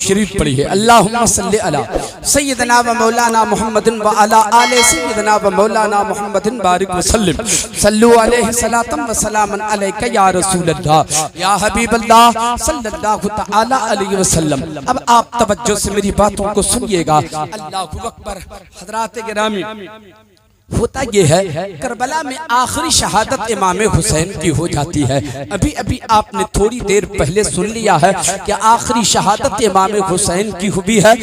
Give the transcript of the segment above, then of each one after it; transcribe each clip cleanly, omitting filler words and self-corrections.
शरीफ पढ़ी है। अल्लाहुम्मा सल्ली अला सय्यदना व मौलाना मुहम्मदिन व अला आले सय्यदना व मौलाना मुहम्मदिन बारिक व सल्लिम सल्लु अलैहि सलातम व सलामन अलैका या रसूलल्लाह या हबीबल्लाह सल्लल्लाहु तआला अलैहि वसल्लम। अब आप तवज्जो से मेरी बातों को सुनिएगा। अल्लाहु अकबर। हज़रात गिरामी, होता यह है करबला में आखिरी शहादत इमाम हुसैन की हो जाती है। अभी अभी आपने थोड़ी देर पहले सुन लिया है कि आखिरी शहादत इमाम हुसैन की हुई है।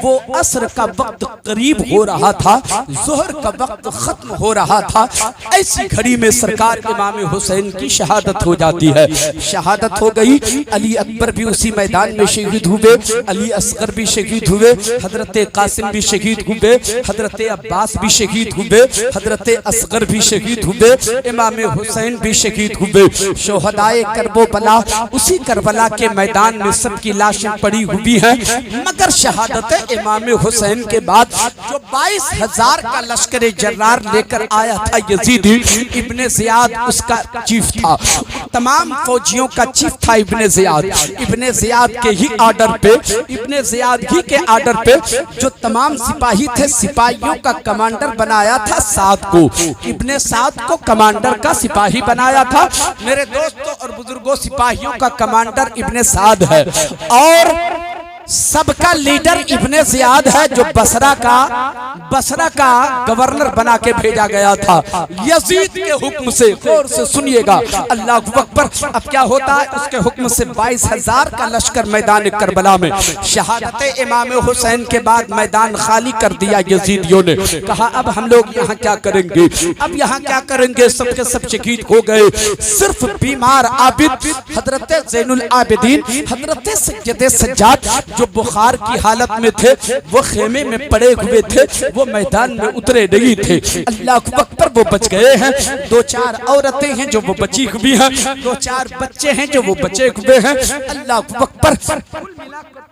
वो असर का वक्त करीब हो रहा था, जोहर का वक्त खत्म हो रहा था। ऐसी घड़ी में सरकार इमाम हुसैन की शहादत हो जाती है। शहादत हो गई। अली अकबर भी उसी मैदान में शहीद हुए, अली असगर भी शहीद हुए, हजरत कासिम भी शहीद हुए, हजरत अब्बास भी शहीद हुए, हजरत असगर भी शहीद हुए, इमाम हुसैन भी शहीद हुए। शोहदाए करबला उसी करबला के मैदान में सबकी लाशें पड़ी हुई हैं। मगर शहादत इमाम हुसैन के बाद जो 22,000 का लश्कर जर्रार लेकर आया था यजीदी इब्ने ज़ियाद, उसका चीफ था। तमाम फौजियों का चीफ था इब्ने ज़ियाद। इब्ने ज़ियाद के ही आर्डर पे, इब्ने ज़ियाद ही के आर्डर पे जो तमाम सिपाही थे, सिपाहियों का कमांडर बनाया था साद को। इब्ने साद को कमांडर का सिपाही बनाया था। मेरे दोस्तों और बुजुर्गों, सिपाहियों का कमांडर इब्ने साद है और सबका लीडर इब्ने ज़ियाद है, जो बसरा का गवर्नर बना के भेजा गया था यजीद के हुक्म से। गौर से सुनिएगा। अल्लाहु अकबर। अब क्या होता है, उसके हुक्म से 22,000 का लश्कर मैदान करबला में। शहादत इमाम हुसैन के बाद मैदान खाली कर दिया यजीदियों ने। कहा अब हम लोग यहाँ क्या करेंगे, अब यहाँ क्या करेंगे। सबके सब शहीद हो गए। सिर्फ बीमार आबिद हजरत ज़ैनुल आबिदीन, हजरत सैयद सज्जाद जो बुखार की हालत में थे, वो खेमे में पड़े हुए थे, वो मैदान में उतरे नहीं थे। अल्लाह अकबर। वो बच गए हैं। 2-4 औरतें हैं जो वो बची हुई हैं, 2-4 बच्चे हैं जो वो बचे हुए हैं। अल्लाह अकबर।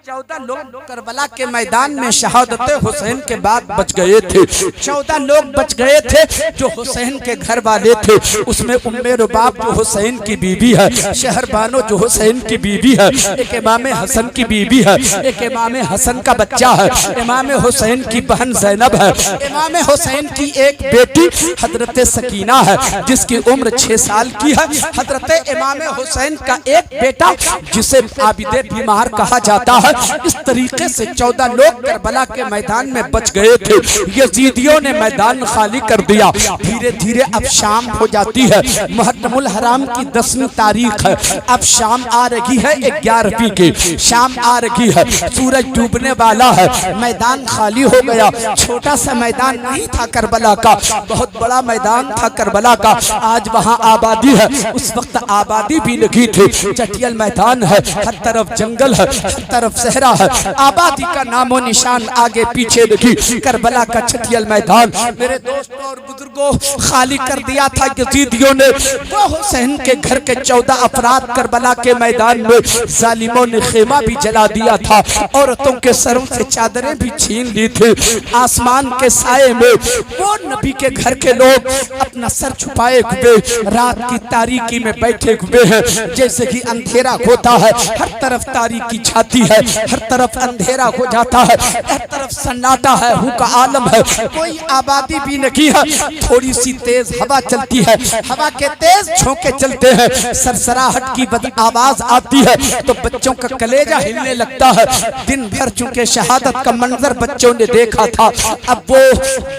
14 लोग करबला के मैदान में शहादत हुसैन के बाद बच गए थे। 14 लोग बच गए थे जो हुसैन के घर वाले थे। उसमें उम्मे रुबाब जो हुसैन की बीवी है, शहरबानो जो हुसैन की बीवी है, एक इमाम हसन की बीवी है, एक इमाम हसन का बच्चा है, इमाम हुसैन की बहन ज़ैनब है, इमाम हुसैन की एक बेटी हजरत सकीना है जिसकी उम्र 6 साल की है, हजरत इमाम हुसैन का एक बेटा जिसे आबिदे बीमार कहा जाता है। इस तरीके से 14 लोग करबला के मैदान में बच गए थे। यजीदियों ने मैदान खाली कर दिया। धीरे धीरे अब शाम हो जाती है। मुहर्रमुल हराम की 10वीं तारीख है। अब शाम आ रही है, 11वीं की शाम आ रही है। सूरज डूबने वाला है। मैदान खाली हो गया। छोटा सा मैदान नहीं था करबला का, बहुत बड़ा मैदान था करबला का। आज वहाँ आबादी है, उस वक्त आबादी भी नहीं थी। चटियल मैदान है, हर तरफ जंगल है, हर तरफ सहरा है। आबादी का नामो निशान आगे पीछे नहीं। करबला का चटियल मैदान मेरे दोस्तों और बुजुर्गों खाली कर दिया था यजीदियों ने। वो हुसैन के घर के 14 अफराद करबला के मैदान में जालिमों ने खेमा भी जला दिया था। औरतों के सरों से चादरें भी छीन ली थी। आसमान के साए में वो नबी के घर के लोग अपना सर छुपाए हुए रात की तारीकी में बैठे हुए हैं। जैसे कि अंधेरा होता है, हर तरफ तारीकी छाती है, हर तरफ अंधेरा हो जाता है, हर तरफ सन्नाटा है, हु का आलम है, कोई आबादी भी नहीं है। थोड़ी सी तेज हवा चलती है, हवा के तेज झोंके चलते हैं, सरसराहट की आवाज आती है तो बच्चों का कलेजा हिलने लगता है। दिन भर चूंकि शहादत का मंजर बच्चों ने देखा था, अब वो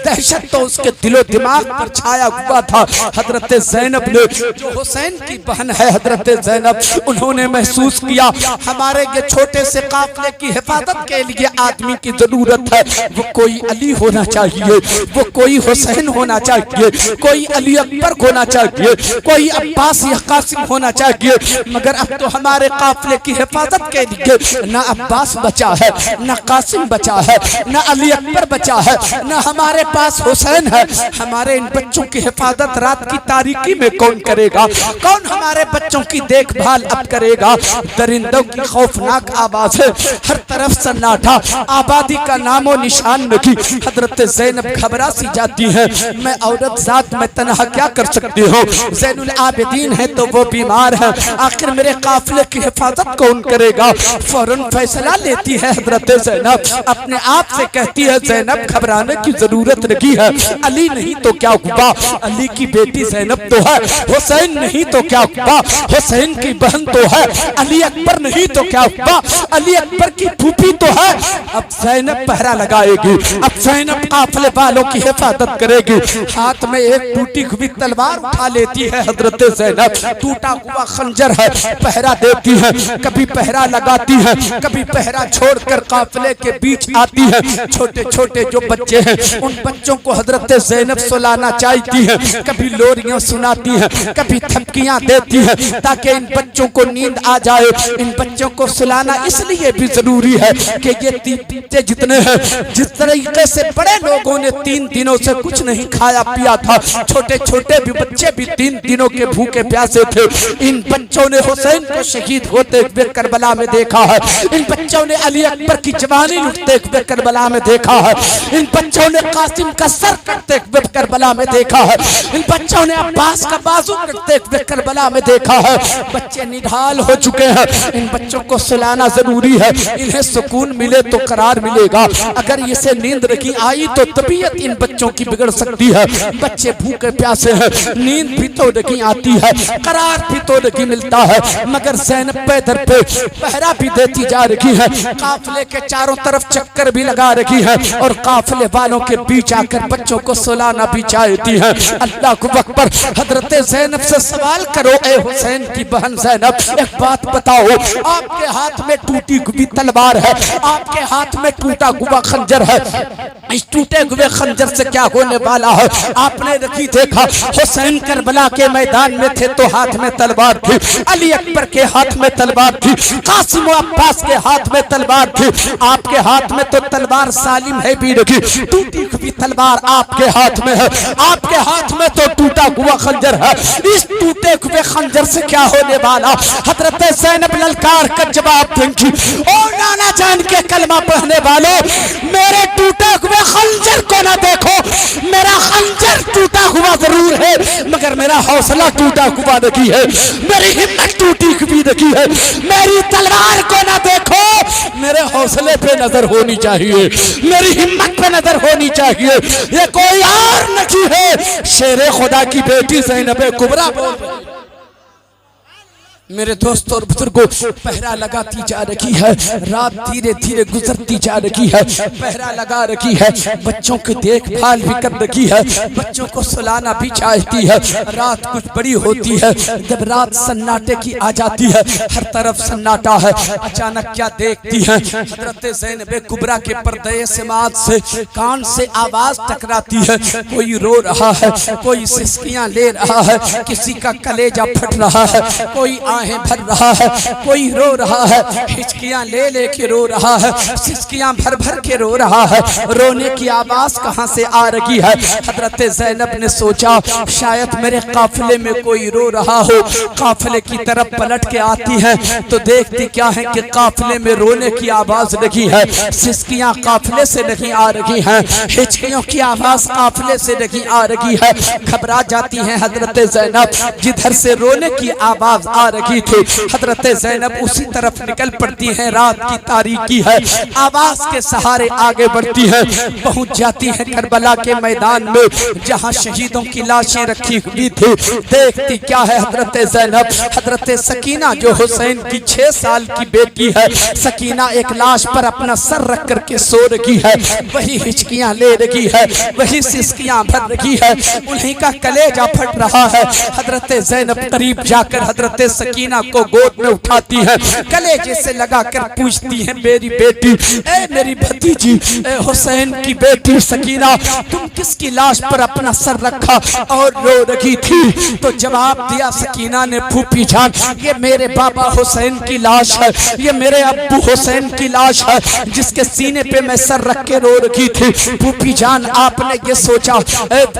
दहशत तो उसके दिलो दिमाग पर छाया हुआ था। हजरत ज़ैनब ने, जो हुसैन की बहन है हजरत ज़ैनब, उन्होंने महसूस किया हमारे ये छोटे से काफले की हिफाजत के लिए आदमी की जरूरत है। वो कोई अली होना चाहिए, वो कोई हुसैन होना चाहिए, कोई अली अकबर होना चाहिए, कोई अब्बास या कासिम होना चाहिए। मगर अब तो हमारे काफले की हिफाजत के लिए ना अब्बास बचा है, ना कासिम बचा है, ना अली अकबर बचा है, ना हमारे पास हुसैन है। हमारे इन बच्चों की हिफाजत रात की तारीकी में कौन करेगा? कौन हमारे बच्चों की देखभाल अब करेगा? दरिंदों की खौफनाक आवाज है, हर तरफ सन्नाटा, आबादी का नामो निशान नहीं। हजरत ज़ैनब घबरा सी जाती है, मैं औरत जात मैं तन्हा क्या कर सकती हूँ, ज़ैनुल आबिदीन है तो वो बीमार है, आखिर मेरे काफिले की हिफाजत कौन करेगा। फौरन फैसला लेती है हजरत ज़ैनब, अपने आप से कहती है ज़ैनब घबराने की जरूरत नहीं है, अली नहीं तो क्या हुआ, अली की बेटी ज़ैनब तो है, हुसैन नहीं तो क्या हुआ, हुसैन की बहन तो है, अली अकबर नहीं तो क्या हुआ, अली अकबर की फूफी तो है। अब ज़ैनब पहरा लगाएगी, अब ज़ैनब काफिले वालों की हिफाजत करेगी। हाथ में एक टूटी हुई तलवार उठा लेती है हजरत ज़ैनब, टूटा हुआ खंजर है, पहरा देती है, कभी पहरा लगाती है, कभी पहरा छोड़कर काफिले के बीच आती है। छोटे छोटे जो बच्चे हैं उन बच्चों को हजरत ज़ैनब सुलाना चाहती है, कभी लोरियां सुनाती है, कभी थपकियां देती है ताकि इन बच्चों को नींद आ जाए। इन बच्चों को सुलाना इसलिए भी जरूरी है कि ये बच्चे जितने हैं, जिस तरीके से बड़े लोगों ने 3 दिनों से कुछ नहीं खाया पिया था, छोटे छोटे भी बच्चे भी 3 दिनों के भूखे प्यासे थे। इन बच्चों ने हुसैन को शहीद होते हुए करबला में देखा है, इन बच्चों ने अली अकबर की जवानी लुटते हुए करबला में देखा है, इन बच्चों ने कासिम का सर कटते हुए करबला में देखा है, इन बच्चों ने अब्बास का बाजू कटते हुए करबला में देखा है। बच्चे निढाल हो चुके हैं, इन बच्चों को सुलाना जरूरी है, इन्हें सुकून मिले तो करार मिलेगा, अगर इसे नींद नहीं आई तो तबीयत इन बच्चों की बिगड़ सकती है। बच्चे भूखे प्यासे हैं, नींद भी तो नहीं आती है, करार भी तो नहीं मिलता है, मगर ज़ैनब पैदर पे पहरा भी देती जा रही है, काफिले के चारों तरफ चक्कर भी लगा रही है और काफिले वालों के बीच आकर बच्चों को सुलाना भी चाहती है। अल्लाह को अकबर। हजरत ज़ैनब से सवाल करो, ए हुसैन की बहन ज़ैनब, एक बात बताओ, आपके हाथ में टूटी हुई तलवार है, आपके हाथ में टूटा हुआ खंजर है, इस टूटे हुए खंजर से क्या होने वाला है। आपने नहीं देखा हुसैन करबला के मैदान में थे तो हाथ में तलवार थी, अली अकबर के हाथ में तलवार थी, कासिम व अब्बास के हाथ में तलवार थी, आपके हाथ में तो तलवार सालिम है भी नहीं, टूटी हुई तलवार आपके हाथ में है, आपके हाथ में तो टूटा हुआ खंजर है। इस टूटे हुए खंजर से क्या होने वाला। हजरत ज़ैनब ललकार का जवाब देंगी, ओ नाना जान के कलमा पढ़ने वालों, मेरे टूटे हुए खंजर को ना देखो, मेरा खंजर टूटा हुआ जरूर है मगर मेरा हौसला टूटा हुआ नहीं है, मेरी हिम्मत टूटी हुई नहीं है। मेरी तलवार को ना देखो, मेरे हौसले पे नजर होनी चाहिए, मेरी हिम्मत पे नजर होनी चाहिए। ये कोई और नहीं है, शेरे खुदा की बेटी ज़ैनब कुबरा बोल रही है। मेरे दोस्तों और बुजुर्गों, पहरा लगाती जा रही है, रात धीरे धीरे गुजरती जा रही है, पहरा लगा रखी है, बच्चों की देखभाल भी कर रखी है, बच्चों को सुलाना भी चाहती है। रात कुछ बड़ी होती है, जब रात सन्नाटे की आ जाती है, हर तरफ सन्नाटा है, अचानक क्या देखती है, हजरत ज़ैनब कुबरा के पर्दे समात से कान से आवाज टकराती है, कोई रो रहा है, कोई सिसकियां ले रहा है, किसी का कलेजा फट रहा है, कोई आहें भर रहा है, कोई रो रहा है, हिचकियां ले लेके रो रहा है, सिसकियां भर भर के रो रहा है। रोने की आवाज कहां से आ रही है। हजरत ज़ैनब ने सोचा शायद मेरे काफिले में कोई रो रहा हो, काफिले की तरफ पलट के आती है तो देखती क्या है कि काफिले में रोने की आवाज नहीं है, सिसकियां काफिले से नहीं आ रही हैं, हिचकियों की आवाज काफिले से नहीं आ रही है। घबरा जाती हैं हजरत ज़ैनब, जिधर से रोने की आवाज आ रही थी हजरत ज़ैनब उसी तरफ निकल पड़ती हैं। रात की तारीकी है, आवाज के सहारे आगे बढ़ती है, पहुंच जाती है करबला के मैदान में जहां शहीदों की लाशें रखी हुई थी। देखती क्या है हजरत ज़ैनब, हजरत सकीना जो हुसैन की 6 साल की बेटी है, सकीना एक लाश पर अपना सर रख करके सो रही है, वही हिचकियां ले रही है, वही सिसकियां भर रही है, उन्हीं का कलेजा फट रहा है। हजरत ज़ैनब करीब जाकर हजरत सकीना को गोद में उठाती है, कलेजे से लगाकर पूछती है मेरी बेटी, ए मेरी भतीजी, ए हुसैन की बेटी सकीना, तुम किसकी लाश पर अपना सर रखा और रो रही थी। तो जवाब दिया सकीना ने, फूफी जान ये मेरे बाबा हुसैन की लाश है, ये मेरे अब्बू हुसैन की लाश है जिसके सीने पे मैं सर रख के रो रही थी। फूफी जान आपने ये सोचा,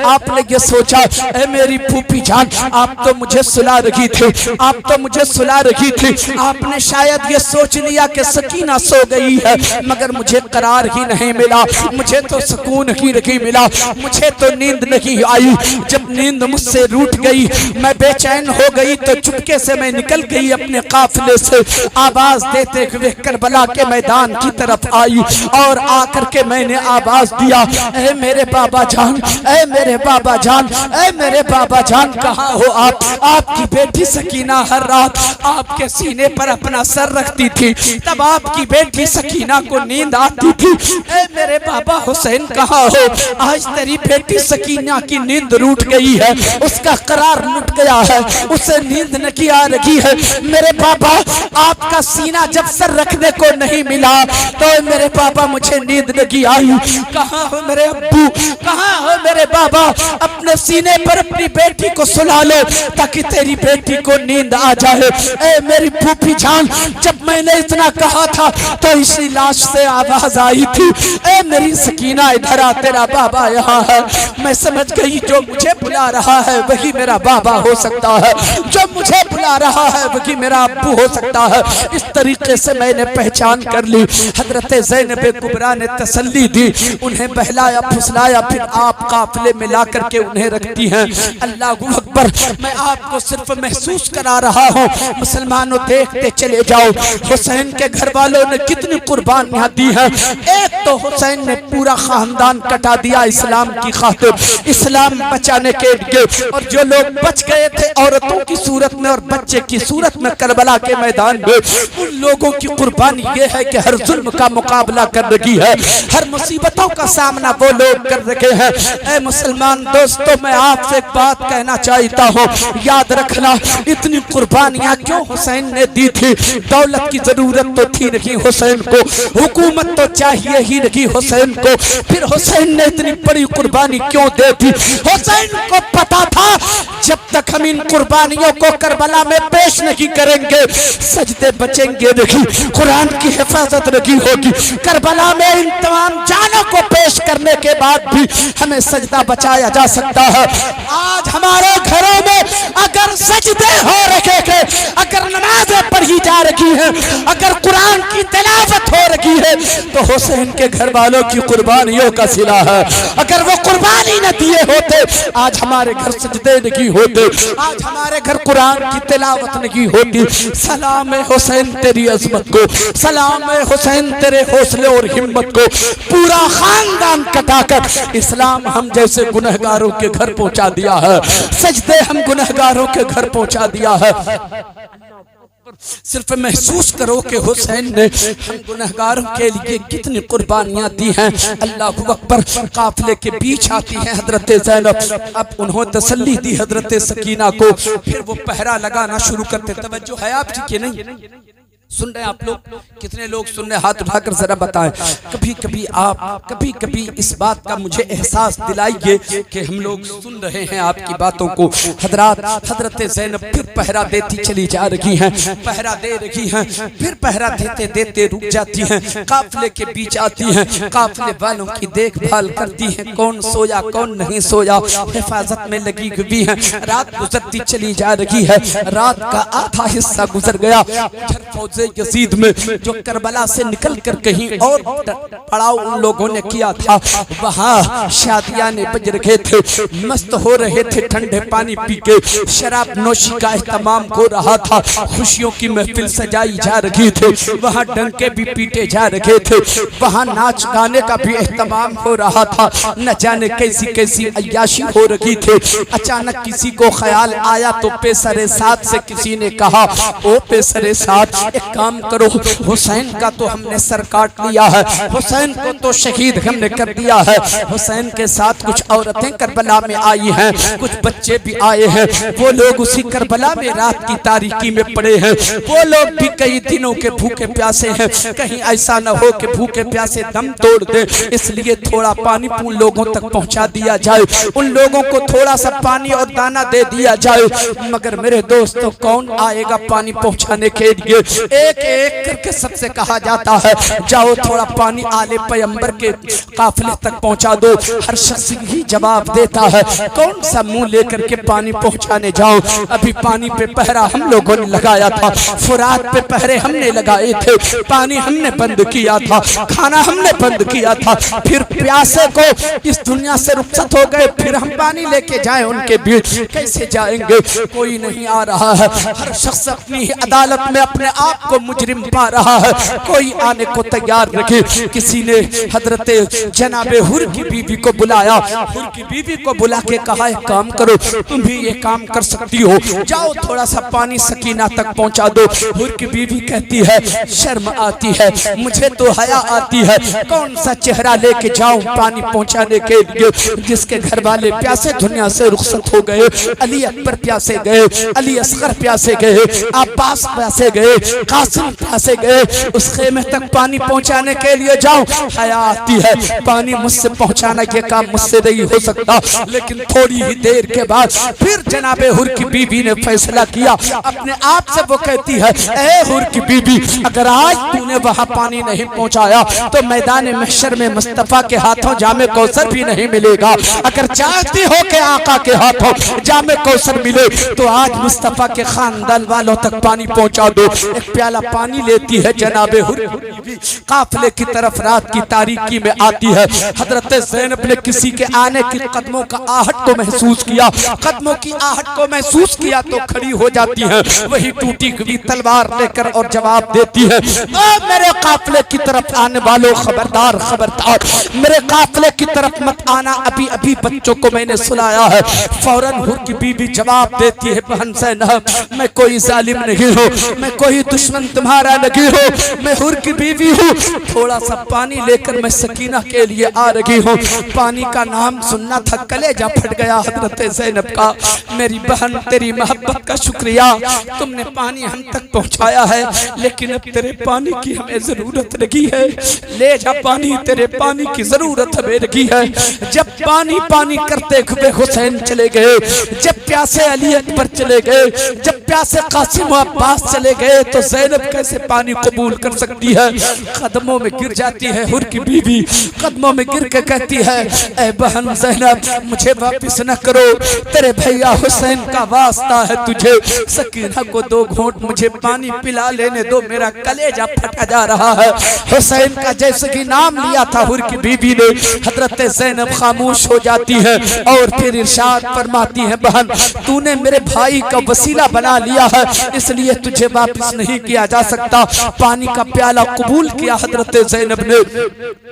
आपने ये सोचा, ए मेरी फूफी जान आप तो मुझे सुला रही थी, आप तो मुझे सुला रही थी, आपने शायद ये सोच लिया कि सकीना सो गई है, मगर मुझे करार ही नहीं मिला, मुझे तो सुकून ही नहीं मिला, मुझे तो नींद नहीं आई। जब नींद मुझसे रूठ गई, मैं बेचैन हो गई, तो चुपके से मैं निकल गई अपने काफिले से, आवाज देते हुए करबला के मैदान की तरफ आई और आकर के मैंने आवाज दिया, ऐ मेरे बाबा जान, ऐ मेरे बाबा जान, ऐ मेरे बाबा जान, कहाँ हो आप? आपकी बेटी सकीना हर रात आपके सीने पर अपना सर रखती थी, तब आपकी बेटी सकीना को नींद आती थी। ऐ मेरे बाबा हुसैन कहाँ हो? आज तेरी बेटी सकीना की नींद रूठ गई है, उसका करार लुट गया है, उसे नींद नहीं आ रही है। मेरे बाबा आपका सीना जब सर रखने को नहीं मिला तो मेरे बाबा मुझे नींद नहीं आई। कहाँ हो मेरे अब्बू, कहाँ हो मेरे बाबा? अपने सीने पर अपनी बेटी को सुला लो ताकि तेरी बेटी को नींद आ जाए। ए मेरी फूफी जान, जब मैंने इतना कहा था तो इसी लाश से आवाज आई थी, ए मेरी सकीना इधर आ, तेरा बाबा यहाँ है। मैं समझ गई जो मुझे बुला रहा है वही मेरा बाबा हो सकता है, जो मुझे बुला रहा है वही मेरा अब्बू हो सकता है। इस तरीके से मैंने पहचान कर ली। हजरत ज़ैनब कुबरा ने तसल्ली दी, उन्हें बहलाया फुसलाया, फिर आप काफिले में ला करके उन्हें रखती हैं। अल्लाहू अकबर, मैं आपको सिर्फ महसूस करा रहा हूँ। मुसलमानों देखते चले जाओ हुसैन के घर वालों ने कितनी कुर्बानियां दी हैं। एक तो हुसैन ने पूरा खानदान कटा दिया इस्लाम की खातिर, इस्लाम बचाने के लिए, और जो लोग बच गए थे औरतों की सूरत में और बच्चे की सूरत में करबला के मैदान में, उन लोगों की कुर्बानी ये है कि हर जुल्म का मुकाबला कर रही है, हर मुसीबतों का सामना वो लोग कर रहे हैं। ऐ मुसलमान दोस्तों, मैं आपसे एक बात कहना चाहता हूँ, याद रखना इतनी कुर्बानियां क्यों हुसैन ने दी थी। दौलत की जरूरत तो थी नहीं हुसैन को, हुकूमत तो चाहिए ही नहीं हुसैन को, फिर हुसैन ने इतनी बड़ी कुर्बानी क्यों दे दी? हुसैन को पता था जब तक हम इन कुर्बानियों को करबला में पेश नहीं करेंगे सजदे बचेंगे नहीं, कुरान की हिफाजत नहीं होगी। करबला में इन तमाम जानों को पेश करने के बाद भी हमें सजदा बचाया जा सकता है। आज हमारे घरों में अगर सजदे हो रखे हैं, अगर नमाजें पढ़ी जा रही हैं, अगर कुरान की तिलावत हो रही है, तो हुसैन के घर वालों की कुर्बानियों का सिला है। अगर वो कुर्बानी न दिए होते आज हमारे घर सजदे नहीं होते, आज हमारे घर कुरान की तिलावत नहीं होती। सलाम है हुसैन तेरी अजमत को, सलाम है हुसैन तेरे हौसले और हिम्मत को। पूरा खानदान कटाकर इस्लाम हम जैसे गुनहगारों के घर पहुंचा दिया है, सजदे हम गुनहगारों के घर पहुंचा दिया है। सिर्फ महसूस करो कि हुसैन ने हम गुनहगारों के लिए कितनी कुर्बानियां दी हैं। अल्लाहू अकबर, काफिले के बीच आती हैं हजरत ज़ैनब। अब उन्होंने तसल्ली दी हजरत सकीना को, फिर वो पहरा लगाना शुरू करते। तवज्जो है आपकी कि नहीं? सुन रहे हैं आप लोग? कितने लोग सुन रहे? हाथ उठाकर जरा बताएं। कभी कभी आप कभी कभी इस बात का मुझे एहसास दिलाइए कि हम लोग सुन रहे हैं आपकी बातों को। हजरत ज़ैनब फिर पहरा देती चली जा रही हैं, पहरा दे रही हैं, फिर पहरा देते देते रुक जाती हैं, काफिले के बीच आती हैं, काफिले वालों की देखभाल करती हैं, कौन सोया कौन नहीं सोया, हिफाजत में लगी हुई हैं। रात गुजरती चली जा रही है, रात का आधा हिस्सा गुजर गया। यजीद में जो करबला से निकलकर कहीं और पड़ाव उन लोगों ने किया था, वहाँ शादियां ने बज रहे थे, मस्त हो रहे थे, ठंडे पानी पी के शराब नोशी का एहतमाम हो रहा था, खुशियों की महफिल सजाई जा रही थी, वहाँ डंके भी पीटे जा रहे थे, वहाँ नाच गाने का भी एहतमाम हो रहा था। न जाने कैसी कैसी अय्याशी हो रही थी। अचानक किसी को ख्याल आया तो पेसरे साथ से किसी ने कहा, ओ पेसरे साथ, एक काम करो, हुसैन का तो हमने सर काट लिया है, हुसैन को तो शहीद हमने कर दिया है, हुसैन के साथ कुछ औरतें करबला में आई हैं, कुछ बच्चे भी आए हैं, वो लोग उसी करबला में रात की तारीकी में पड़े हैं, वो लोग भी कई दिनों के भूखे प्यासे हैं, कहीं ऐसा न हो कि भूखे प्यासे दम तोड़ दे, इसलिए थोड़ा पानी उन लोगों तक पहुंचा दिया जाए, उन लोगों को थोड़ा सा पानी और दाना दे दिया जाए। मगर मेरे दोस्तों, कौन आएगा पानी पहुंचाने के लिए? एक एक करके सबसे कहा जाता है जाओ थोड़ा पानी आले पैगंबर के काफिले तक पहुंचा दो। हर शख्स ही जवाब देता है कौन सा मुंह लेकर के पानी पहुंचाने जाऊं। अभी पानी पे पहरा हम लोगों ने लगाया था, फुरात पे पहरे हमने लगाए थे, पानी हमने बंद किया था, खाना हमने बंद किया था। फिर प्यासे को इस दुनिया से रुखसत हो गए, फिर हम पानी लेके जाएं उनके बीच, कैसे जाएंगे? कोई नहीं आ रहा है। हर शख्स अपनी ही अदालत में अपने आप को मुजरिम पा रहा है, कोई आने को तैयार नहीं। किसी ने हजरत जनाबे हुर की बीवी को बुलाया, हुर की बीवी को बुला के कहा एक काम करो, तुम भी ये काम कर सकती हो, जाओ थोड़ा सा पानी सकीना तक पहुंचा दो। हुर की बीवी कहती है शर्म आती है, मुझे तो हया आती है, कौन सा चेहरा लेके जाऊं पानी पहुंचाने के लिए जिसके घर वाले प्यासे दुनिया से रुखसत हो गए। अली अकबर प्यासे गए, अली असगर प्यासे गए, अब्बास प्यासे गए, कासिम प्यासे गए, उस खेमे तक पानी पहुंचाने के लिए जाऊं, हया आती है, पानी मुझसे पहुंचाना ये काम मुझसे नहीं हो सकता। लेकिन थोड़ी ही देर के बाद फिर जनाबे हुर की बीवी ने फैसला किया अपने आप से। वो कहती है ए हुर की बीवी, अगर आज तूने वहां पानी नहीं पहुंचाया तो मैदान महशर में मुस्तफा के हाथों जामे कौसर भी नहीं मिलेगा। अगर चाहती हो कि आका के हाथों जामे कौसर मिले तो आज मुस्तफा के खानदान वालों तक पानी पहुंचा दो। एक प्याला पानी लेती है जनाबे हुर की बीवी, काफिले की तरफ रात की तारीकी में आती है। हजरत ज़ैनब ने किसी के आने की कदमों का आहट को महसूस किया, कदमों की आहट को महसूस किया तो खड़ी हो जाती है, वही टूटी हुई तलवार लेकर और जवाब देती है मेरे काफिले की तरफ आने वालों खबरदार खबरदार, मेरे काफिले की तरफ मत आना, अभी अभी बच्चों को मैंने सुलाया है। फौरन हुर की बीवी जवाब देती है बहन ज़ैनब, मैं कोई जालिम नहीं हूँ, मैं कोई दुश्मन तुम्हारा नहीं हूँ, मैं हुर की बीवी हूँ। थोड़ा सा पानी लेकर मैं सकीना के लिए आ रही हूँ। पानी का नाम सुनना था, कलेजा फट गया हजरत ज़ैनब का। मेरी बहन तेरी मोहब्बत का शुक्रिया, तुमने पानी हम तक पहुँचाया है, लेकिन अब तेरे पानी की हमें जरूरत लगी है, ले जा पानी, तेरे पानी की जरूरत हमें लगी है। जब पानी पानी करते हुए हुसैन चले गए, जब प्यासे अली अकबर चले गए, जब प्यासे कासिम अब्बास चले गए तो ज़ैनब कैसे पानी कबूल कर सकती है? कदमों में गिर जाती है हुर की बीवी, कदमों में गिर के कहती है ऐ बहन ज़ैनब, मुझे वापिस न करो, तेरे भैया हुसैन का वास्ता है तुझे, सकीना को 2 घूंट मुझे पानी पिला लेने दो, मेरा कलेजा फटा जा रहा है। हुसैन का जैसे कि नाम लिया था हुर की बीवी ने, हजरत ज़ैनब खामोश हो जाती है और फिर इरशाद फरमाती है बहन तूने मेरे भाई का वसीला बना लिया है, इसलिए तुझे वापस नहीं किया जा सकता। पानी का प्याला कबूल किया हजरत ज़ैनब ने।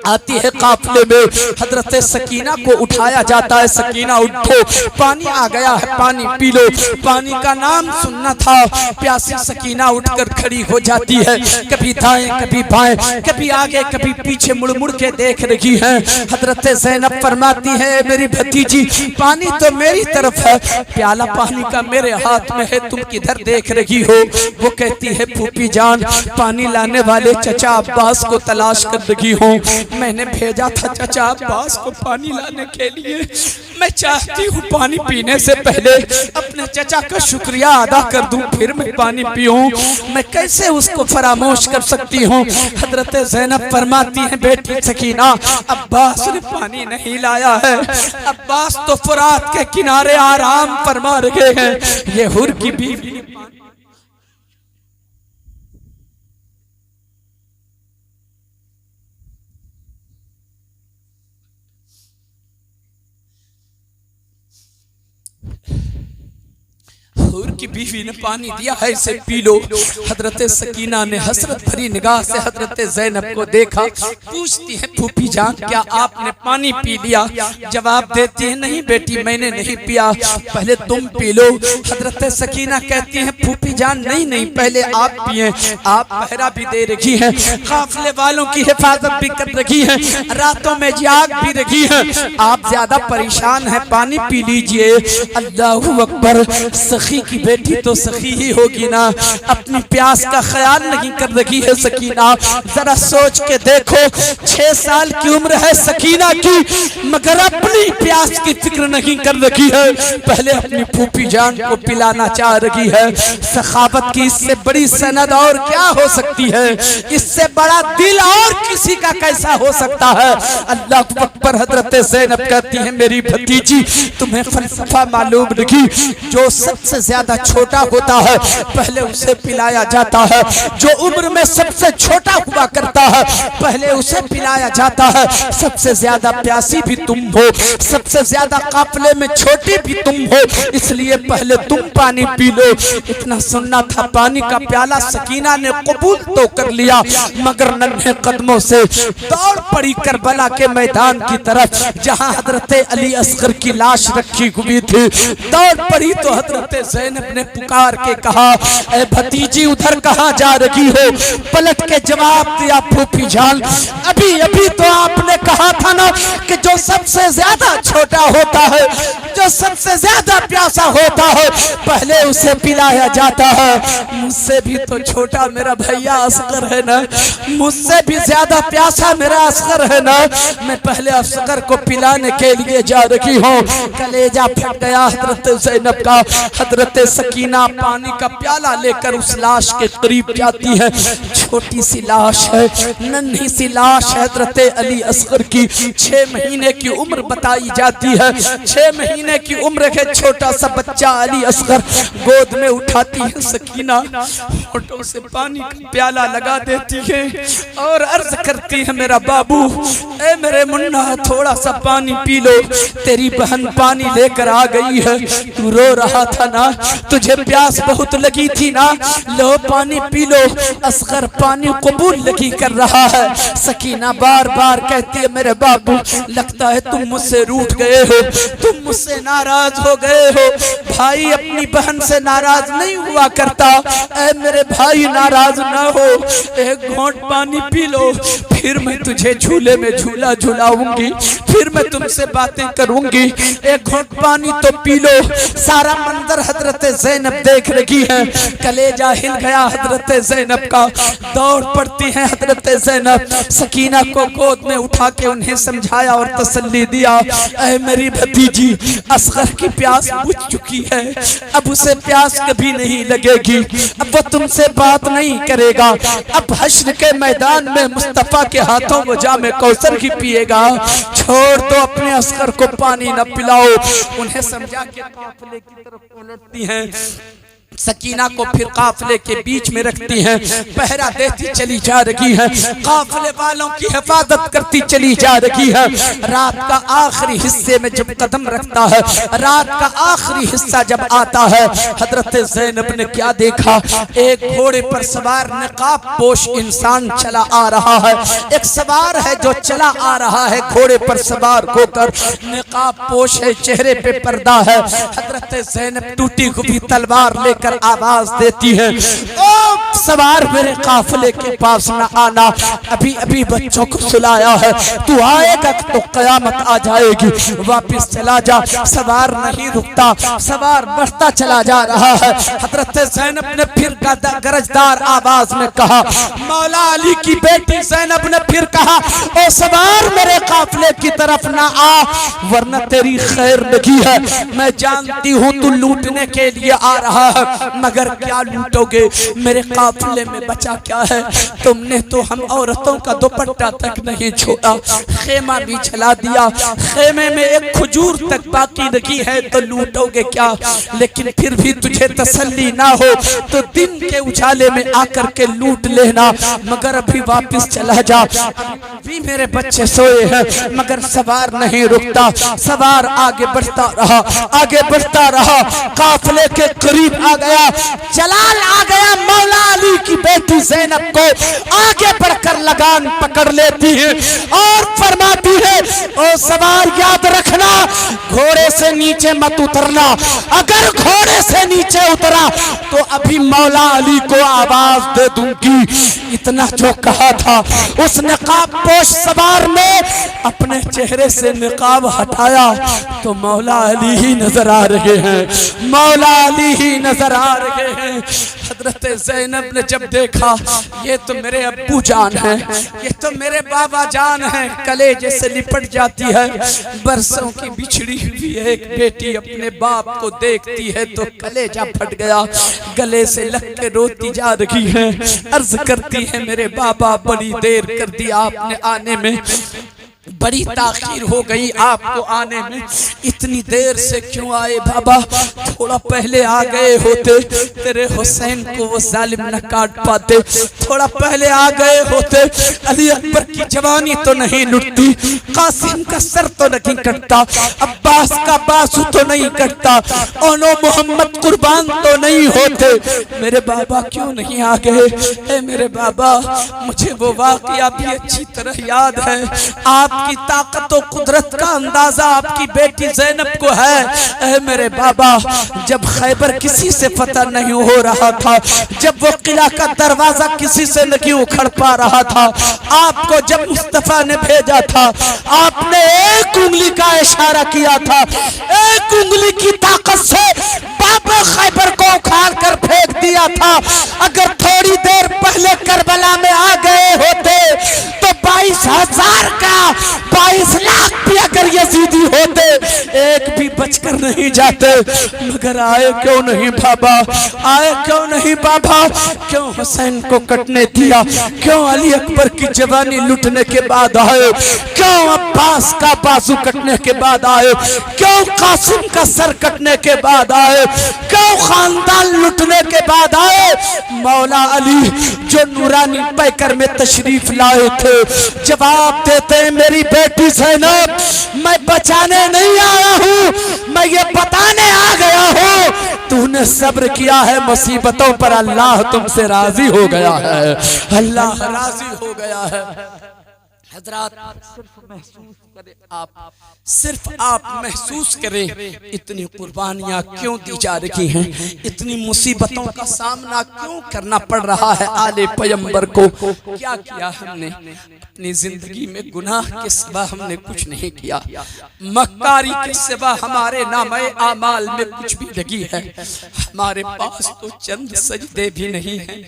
आती है काफिले में, हजरत सकीना को उठाया जाता है, सकीना उठो, पानी आ गया है, पानी पी लो। पानी का नाम सुनना था, प्यासी सकीना उठकर खड़ी हो जाती है, कभी दाएं कभी बाएं, कभी आगे कभी पीछे मुड़ मुड़ के देख रही है। हजरत ज़ैनब फरमाती है मेरी भतीजी पानी तो मेरी तरफ है, प्याला पानी का मेरे हाथ में है, तुम किधर देख रही हो? वो कहती है फूफी जान, पानी लाने वाले चचा अब्बास को तलाश कर रही हूँ, मैंने भेजा था चचा अब्बास को पानी लाने के लिए, मैं चाहती हूँ पानी पीने से पहले अपने चचा का शुक्रिया अदा कर दूं, फिर मैं पानी पीऊं, मैं कैसे उसको फरामोश कर सकती हूँ? हजरत ज़ैनब फरमाती है बेटी सकीना, अब्बास ने पानी नहीं लाया है, अब्बास तो फुरात के किनारे आराम फरमा रहे हैं। ये हुर की बीवी हुर की बीवी ने पानी दिया है, इसे पी लो। हजरत सकीना ने हसरत भरी निगाह से हजरत ज़ैनब को देखा, पूछती है फूफी जान क्या आपने पानी पी लिया? जवाब देती है नहीं बेटी मैंने नहीं पिया, पहले तुम पी लो। हजरत सकीना कहती है फूफी जान नहीं नहीं पहले आप पिए, आप पहरा भी दे रही हैं, काफिले वालों की हिफाजत भी कर रही हैं, रातों में जाग भी रही हैं, आप ज्यादा परेशान हैं, पानी पी लीजिए। अल्लाहू अकबर। सखी की बेटी तो सखी ही होगी ना, अपनी प्यास का ख्याल नहीं कर रही है सकीना। जरा सोच के देखो, 6 साल की उम्र है सकीना की, मगर अपनी प्यास की फिक्र नहीं कर रही है। पहले अपनी फूफी जान को पिलाना चाह रही है। सखावत की इससे बड़ी सनद और क्या हो सकती है? इससे बड़ा दिल और किसी का कैसा हो सकता है? अल्लाह अकबर। हजरत ज़ैनब कहती है, मेरी भतीजी तुम्हें फलसफा मालूम नहीं, जो सबसे ज्यादा छोटा होता है पहले उसे पिलाया जाता है। जो उम्र में सबसे छोटा हुआ करता है पहले उसे पिलाया जाता है। सबसे ज्यादा प्यासी भी तुम हो, सबसे ज्यादा काफले में छोटी भी तुम हो, इसलिए पहले तुम पानी पी लो। इतना सुनना था, पानी का प्याला सकीना ने कबूल तो कर लिया, मगर नन्हे कदमों से दौड़ पड़ी करबला के मैदान की तरफ, जहां हजरत अली असगर की लाश रखी हुई थी। दौड़ पड़ी तो हजरत ज़ैनब ने पुकार के कहा, ए भतीजी उधर कहाँ जा रही हो? पलट के जवाब दिया, फूफी जान अभी अभी तो आपने कहा था ना कि जो सबसे ज्यादा छोटा होता है, जो सबसे ज्यादा प्यासा होता है, पहले उसे पिलाया जाता है। मुझसे भी तो छोटा मेरा भैया असगर है ना, मुझसे भी ज्यादा प्यासा मेरा असगर है ना, मैं पहले असगर को पिलाने के लिए जा रही हूँ। कलेजा फट गया हजरत ज़ैनब का। हजरत सकीना पानी का प्याला लेकर उस लाश के करीब जाती है। छोटी सी लाश है, नन्ही सी लाश है हजरत अली असगर की। 6 महीने की उम्र बताई जाती है। 6 महीने की उम्र के छोटा सा बच्चा अली असगर गोद में उठाती है सकीना, होठों से पानी का प्याला लगा देती है और अर्ज करती है, मेरा बाबू, ए मेरे मुन्ना, थोड़ा सा पानी पी लो, तेरी बहन पानी लेकर आ गई है। तू रो रहा था ना, तुझे प्यास बहुत लगी थी ना, लो पानी पी लो। असगर पानी कबूल नहीं कर रहा है। सकीना बार बार कहती है, मेरे बाबू, लगता है तुम मुझसे रूठ गए हो, तुम मुझसे नाराज हो गए हो। भाई अपनी बहन से नाराज नहीं हुआ करता, ऐ मेरे भाई नाराज ना हो, एक घोंट पानी पी लो, फिर मैं तुझे झूले में झूला झूलाऊंगी, फिर मैं तुमसे बातें करूंगी। एक घोंट पानी तो पी लो। सारा मंजर हजरत ज़ैनब देख रही है। कलेजा हिल गया हजरत ज़ैनब का। दौड़ पड़ती है हजरत ज़ैनब, सकीना को गोद में उठा के उन्हें समझाया और तसल्ली दिया, ऐ मेरी भतीजी, असगर की प्यास बुझ चुकी है, अब उसे प्यास कभी नहीं लगेगी, अब वो तुमसे बात नहीं करेगा, अब हश्र के मैदान में मुस्तफा के हाथों वो जामे कौसर ही पिएगा। छोड़ दो अपने असगर को पानी न पिलाओ। उन्हें समझा के काफिले की तरफ पलटती हैं। सकीना को फिर काफिले के बीच में रखती हैं, पहरा देती चली जा रही है, काफिले वालों की हिफाजत करती चली जा रही है। रात का आखिरी हिस्से में जब कदम रखता है, रात का आखिरी हिस्सा जब आता है, हजरत ज़ैनब ने क्या देखा? एक घोड़े पर सवार नकाब पोश इंसान चला आ रहा है। एक सवार है जो चला आ रहा है घोड़े पर सवार होकर, नकाब पोश है, चेहरे पे पर्दा है। हजरत ज़ैनब टूटी हुई तलवार लेकर आवाज देती है, ओ सवार, मेरे काफिले के पास न आना, अभी अभी बच्चों को सुलाया है, तू आएगा तो कयामत आ जाएगी, वापिस चला जा। सवार नहीं रुकता, सवार बढ़ता चला जा रहा है। हजरत ज़ैनब ने फिर गरजदार आवाज में कहा, मौला अली की बेटी ज़ैनब ने फिर कहा, ओ सवार, मेरे काफिले की तरफ ना आ, वरना तेरी खैर नहीं है। मैं जानती हूँ तू लूटने के लिए आ रहा है, मगर क्या लूटोगे? मेरे काफिले में बचा क्या है? तुमने तो हम औरतों का दुपट्टा तक नहीं छोड़ा, खेमा भी जला दिया, खेमे में एक खजूर तक बाकी नहीं है, तो लूटोगे क्या? लेकिन फिर भी तुझे तसल्ली ना हो तो दिन के उजाले में आकर के लूट लेना, मगर अभी वापस चला जा। अभी मेरे बच्चे सोए हैं, मगर सवार नहीं रुकता। सवार आगे बढ़ता रहा, आगे बढ़ता रहा, काफिले के करीब आ गया, जलाल आ गया, मौला अली की बेटी ज़ैनब को आगे बढ़कर लगान पकड़ लेती है और फरमाती है, ओ सवार याद रखना, घोड़े से नीचे मत उतरना, अगर घोड़े से नीचे उतरा तो अभी मौला अली को आवाज दे दूंगी। इतना जो कहा था, उस निकाब पोश सवार ने अपने चेहरे से निकाब हटाया तो मौला अली ही नजर आ रहे हैं, मौला अली ही नजर आ रहे हैं। हजरत ज़ैनब ने जब देखा ये तो मेरे अब्बू जान है, ये तो मेरे बाबा जान है, कलेजे से लिपट जाती है। बरसों की बिछड़ी हुई एक बेटी अपने बाप को देखती है तो कलेजा फट गया, गले से लग के रोती जा रही है, अर्ज करती है, मेरे बाबा बड़ी देर कर दी आपने आने में, बड़ी ताखीर हो गई आपको आने में, इतनी देर से क्यों आए बाबा, थोड़ा पहले आ गए होते, तेरे हुसैन को वो जालिम न काट पाते, थोड़ा पहले आ गए होते, अली अकबर की जवानी तो नहीं लुटती, कासिम का सर तो नहीं कटता, अब्बास का बासु तो नहीं कटता, ओनो मोहम्मद कुर्बान तो नहीं होते, मेरे बाबा क्यों नहीं आ गए। ए मेरे बाबा, मुझे वो वाकया भी अच्छी तरह याद है, आपकी ताकत और कुदरत का अंदाजा आपकी बेटी ज़ैनब को है। ऐ मेरे बाबा, जब खैबर किसी से फतह नहीं हो रहा था, जब वो किला का दरवाजा किसी से नहीं उखड़ पा रहा था, आपको जब मुस्तफा ने भेजा था, आपने एक उंगली का इशारा किया था, एक उंगली की ताकत से बाबा खैबर को उखाड़ कर फेंक दिया था। अगर थोड़ी देर पहले करबला में आ गए होते तो 22,000 का 22 लाख भी अगर यजीदी होते एक भी बचकर नहीं जाते, मगर आए क्यों नहीं बाबा, आए क्यों नहीं बाबा, क्यों हुसैन को कटने दिया, क्यों अली अकबर की जवानी लुटने के बाद आए, क्यों अब्बास का बाजू कटने के बाद आए, क्यों कासिम का सर कटने के बाद आए, क्यों खानदान लुटने के बाद आए। मौला अली जो नूरानी पैकर में तशरीफ लाए थे, जवाब देते हैं, मेरी बेटी ज़ैनब, मैं बचाने नहीं आया हूँ, मैं ये बताने आ गया हूँ, तूने सब्र किया है मुसीबतों पर, अल्लाह तुमसे राजी हो गया है, अल्लाह राजी हो गया है। हजरात, सिर्फ महसूस करें आप, सिर्फ आप महसूस करें, इतनी कुर्बानियां क्यों दी जा रही हैं, इतनी मुसीबतों का सामना क्यों करना पड़ रहा है आले पैगंबर को। क्या किया हमने अपनी जिंदगी में, गुनाह के सिवा हमने कुछ नहीं किया, मक्कारी के सिवा हमारे नामे आमाल में कुछ भी लगी है, हमारे पास तो चंद सजदे भी नहीं है।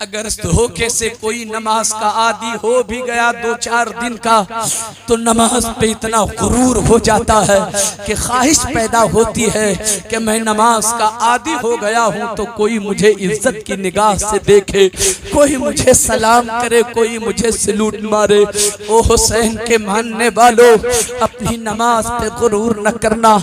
अगर धोखे से कोई नमाज का आदी हो भी गया 2-4 दिन का, तो नमाज पे इतना गुरूर हो जाता है कि ख्वाहिश पैदा होती है कि मैं नमाज का आदी हो गया हूँ तो कोई मुझे इज्जत की निगाह से देखे, कोई मुझे सलाम करे, कोई मुझे सलूट मारे। ओ हुसैन के मानने वालों, अपनी नमाज पे गुरूर न करना,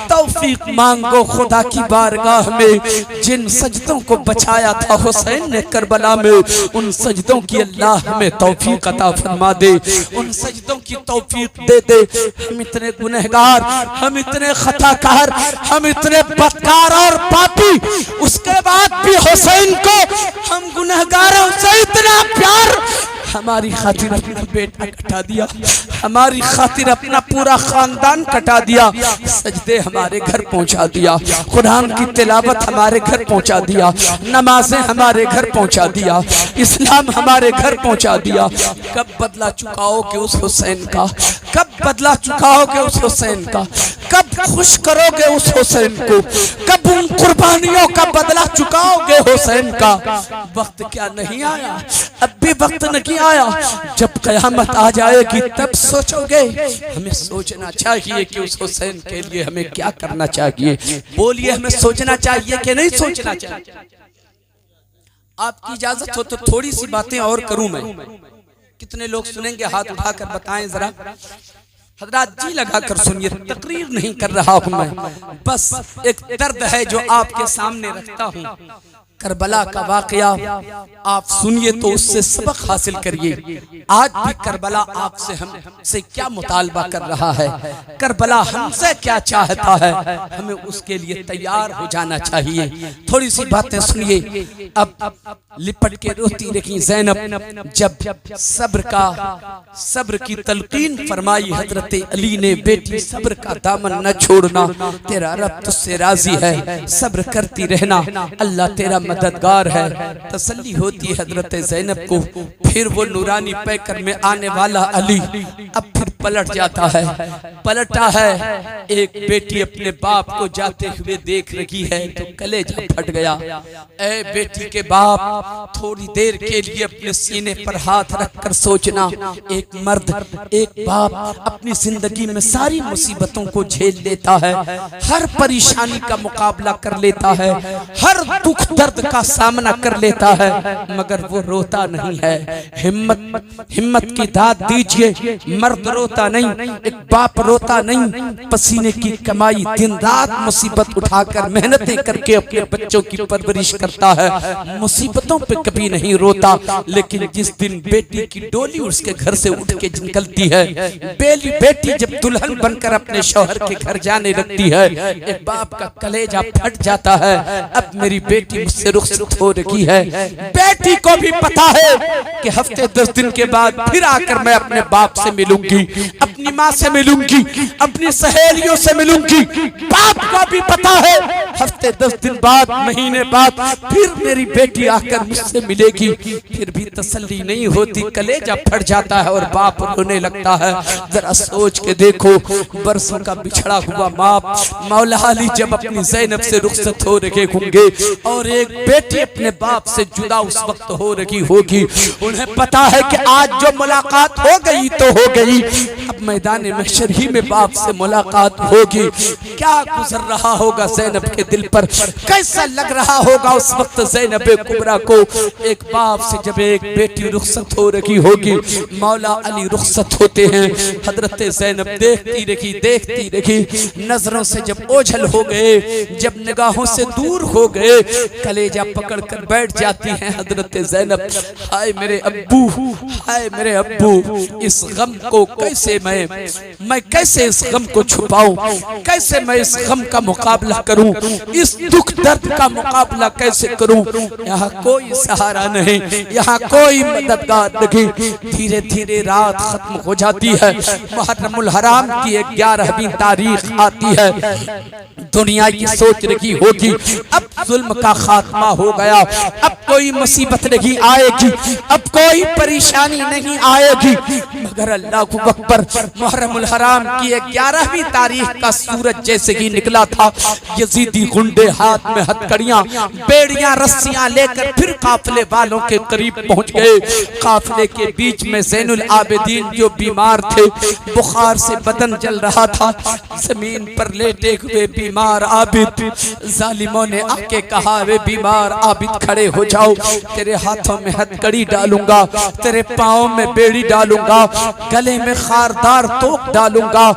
तौफीक मांगो खुदा की बारगाह में। जिन सजदों को बचाया था हुसैन ने करबला में, उन सजदों की अल्लाह हमें तौफीक अता फरमा दे, उन सजदों की तौफीक दे दे। हम इतने गुनहगार, हम इतने खताकार, हम इतने बदकार और पापी, उसके बाद भी हुसैन को हम गुनहगारों से इतना प्यार, हमारी खातिर अपना बेटा कटा दिया, हमारी खातिर अपना पूरा खानदान कटा दिया, सजदे हमारे घर पहुंचा दिया, कुरान की तिलावत हमारे घर पहुंचा दिया, नमाजें हमारे घर पहुंचा दिया, इस्लाम हमारे घर पहुंचा दिया। कब बदला चुकाओगे उस हुसैन का, कब बदला चुकाओगे उस हुसैन का, कब खुश करोगे उस हुसैन को, कब उन कुर्बानियों का बदला चुकाओगे हुसैन का। वक्त क्या नहीं आया, अब भी वक्त नहीं आया, जब कयामत आ जाएगी तब सोचोगे। हमें सोचना चाहिए कि उस हुसैन के लिए हमें क्या करना चाहिए। बोलिए, हमें सोचना चाहिए कि नहीं सोचना चाहिए। आपकी इजाजत हो तो थोड़ी सी बातें और करूं मैं। कितने लोग सुनेंगे, हाथ उठाकर बताएं जरा। हजरात जी लगा कर सुनिए, तकरीर नहीं कर रहा हूं मैं, बस एक दर्द है जो आपके सामने रखता हूं। करबला का वाकया आप सुनिए तो उससे सबक हासिल करिए। आज भी करबला आपसे हमसे क्या मुतालबा कर रहा है, करबला हमसे क्या चाहता है, हमें उसके लिए तैयार हो जाना चाहिए। थोड़ी सी बातें सुनिए। अब लिपट के रोती रही ज़ैनब जब सब्र की तलकीन फरमाई हजरत अली ने, बेटी सब्र का दामन न छोड़ना, तेरा रब तुझसे राजी है, सब्र करती रहना, अल्लाह तेरा मददगार है। तसल्ली होती हजरत ज़ैनब को। फिर वो नूरानी पैकर में आने वाला अली अब फिर पलट जाता है। पलटा है, एक बेटी अपने बाप को जाते हुए देख रही है तो कलेजा फट गया। ऐ बेटी के बाप, थोड़ी देर के लिए अपने सीने पर हाथ रखकर सोचना, एक मर्द, एक बाप अपनी जिंदगी में सारी मुसीबतों को झेल लेता है, हर परेशानी का मुकाबला कर लेता है, हर दुख दर्द का सामना कर लेता है, मगर वो रोता नहीं है। हिम्मत की दाद दीजिए। मर्द रोता नहीं, एक बाप रोता नहीं, पसीने की कमाई दिन रात मुसीबत उठाकर मेहनतें करके अपने बच्चों की परवरिश करता है, मुसीबतों पे कभी नहीं रोता। लेकिन जिस दिन बेटी की डोली उसके घर से उठ के निकलती है, बेटी जब दुल्हन बनकर अपने शौहर के घर जाने लगती है, एक बाप का कलेजा फट जाता है। अब मेरी बेटी मुझसे रुखसत हो रही है। बेटी को भी पता है कि हफ्ते 10 दिन के बाद फिर आकर मैं अपने बाप से मिलूंगी, अपनी माँ से मिलूंगी, अपनी सहेलियों से मिलूंगी। बाप को भी पता है हफ्ते 10 दिन बाद, महीने बाद फिर मेरी बेटी आकर मुझसे मिलेगी। फिर भी तसल्ली नहीं होती, कलेजा फट जाता है और बाप रोने लगता है। जरा सोच के देखो, बरसों का बिछड़ा हुआ बाप मौला अली जब अपनी ज़ैनब से रुखसत हो रहे होंगे और एक बेटी अपने बाप से जुदा उस वक्त हो रही होगी, उन्हें पता है कि आज जो मुलाकात हो गई तो हो गई, अब मैदान महशर ही में बाप से मुलाकात होगी। क्या गुजर रहा होगा ज़ैनब के दिल पर, कैसा लग रहा होगा उस वक्त ज़ैनब कुबरा को। एक बाप से जब एक बेटी रुखसत हो रही होगी, मौला अली रुखसत होते हैं, हजरत ज़ैनब देखती रही, नजरों से जब ओझल हो गए, जब निगाहों से दूर हो गए, कलेजा पकड़ कर बैठ जाती हैं हजरत ज़ैनब। हाय मेरे अब्बू, हाय मेरे अब्बू, इस गम को कैसे मैं कैसे इस गम को छुपाऊं, कैसे मैं इस गम का मुकाबला करूं, इस दुख दर्द का मुकाबला कैसे करूं। यहाँ कोई सहारा नहीं, यहाँ कोई मददगार नहीं। धीरे धीरे रात खत्म हो जाती है। मुहर्रमुल हराम की 11वीं तारीख आती है। दुनिया ये सोच रही होगी अब जुल्म का खात्मा हो गया, अब कोई मुसीबत नहीं आएगी, अब कोई परेशानी नहीं आएगी, मगर अल्लाहु अकबर, मुहर्रमुल हराम की 11वीं तारीख का सूरज जैसे ही निकला था, यजीदी गुंडे हाथ में हथकड़ियां, बेड़ियां, रस्सियां लेकर फिर काफिले वालों के करीब पहुंच गए। काफिले के बीच में ज़ैनुल आबिदीन जो बीमार थे, बुखार से बदन जल रहा था, जमीन पर लेटे हुए बीमार आबिद, जालिमों ने आके कहा, वे बीमार आबिद खड़े हो जाओ, तेरे हाथों में हथकड़ी डालूंगा, तेरे पाँव में बेड़ी डालूंगा, गले में खारदार तोप डालूंगा।